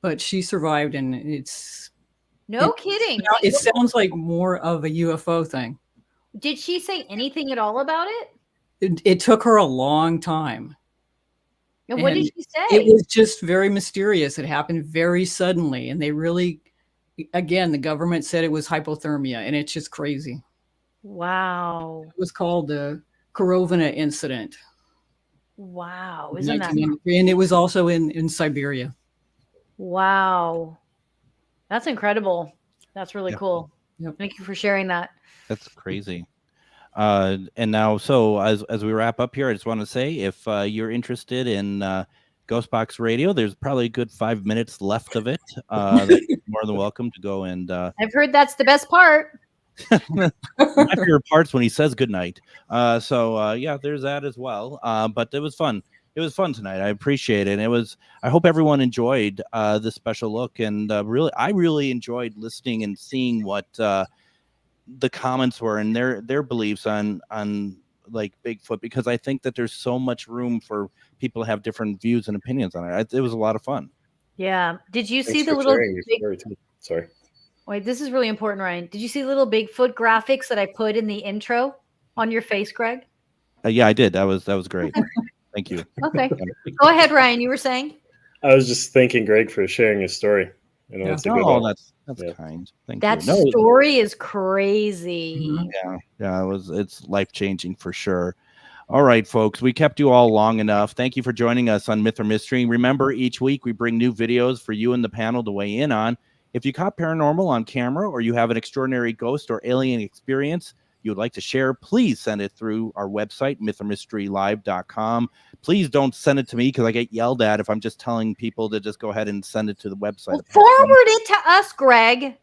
S3: But she survived, and it's...
S1: No kidding.
S3: It sounds like more of a UFO thing.
S1: Did she say anything at all about it?
S3: It took her a long time.
S1: And what did she say?
S3: It was just very mysterious. It happened very suddenly. And they really, again, the government said it was hypothermia, and it's just crazy.
S1: Wow.
S3: It was called the Korovina incident.
S1: Wow. Isn't that?
S3: And it was also in Siberia.
S1: Wow. That's incredible. That's really cool.
S3: Yep.
S1: Thank you for sharing that.
S2: That's crazy. And now, so as we wrap up here, I just want to say, if you're interested in Ghostbox Radio. There's probably a good 5 minutes left of it. That you're more than welcome to go and.
S1: I've heard that's the best part.
S2: My favorite part's when he says goodnight. Yeah, there's that as well. But it was fun. It was fun tonight. I appreciate it. I hope everyone enjoyed this special look, and I really enjoyed listening and seeing what the comments were and their beliefs on like Bigfoot, because I think that there's so much room for people to have different views and opinions on it. It was a lot of fun.
S1: Yeah. Did you
S4: Thanks
S1: see the
S4: for
S1: little
S4: sharing your story too. Sorry.
S1: Wait, this is really important, Ryan. Did you see the little Bigfoot graphics that I put in the intro on your face, Greg?
S2: Yeah, I did. That was great. Thank you.
S1: Okay. Go ahead, Ryan. You were saying?
S4: I was just thanking Greg for sharing his story. I know it's a good one.
S2: That's
S4: Yeah.
S2: kind. Thank
S1: That
S2: you. No,
S1: story is crazy.
S2: yeah, it's life-changing for sure. All right, folks, we kept you all long enough. Thank you for joining us on Myth or Mystery. Remember, each week we bring new videos for you and the panel to weigh in on. If you caught paranormal on camera, or you have an extraordinary ghost or alien experience you would like to share, please send it through our website, mythormysterylive.com. Please don't send it to me, because I get yelled at if I'm just telling people to just go ahead and send it to the website.
S1: Well, forward it to us, Greg.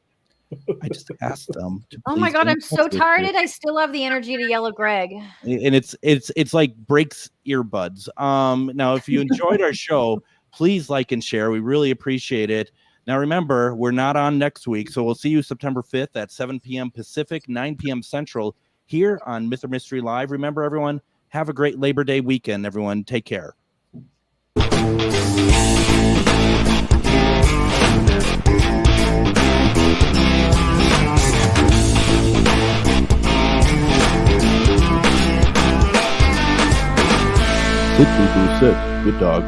S2: I just asked them to.
S1: Oh my
S2: please
S1: God,
S2: don't
S1: I'm so
S2: mess with
S1: tired.
S2: it.
S1: I still have the energy to yell at Greg.
S2: And it's like breaks earbuds. Now, if you enjoyed our show, please like and share. We really appreciate it. Now, remember, we're not on next week, so we'll see you September 5th at 7 p.m. Pacific, 9 p.m. Central, here on Myth or Mystery Live. Remember, everyone, have a great Labor Day weekend, everyone. Take care.
S9: Good dog.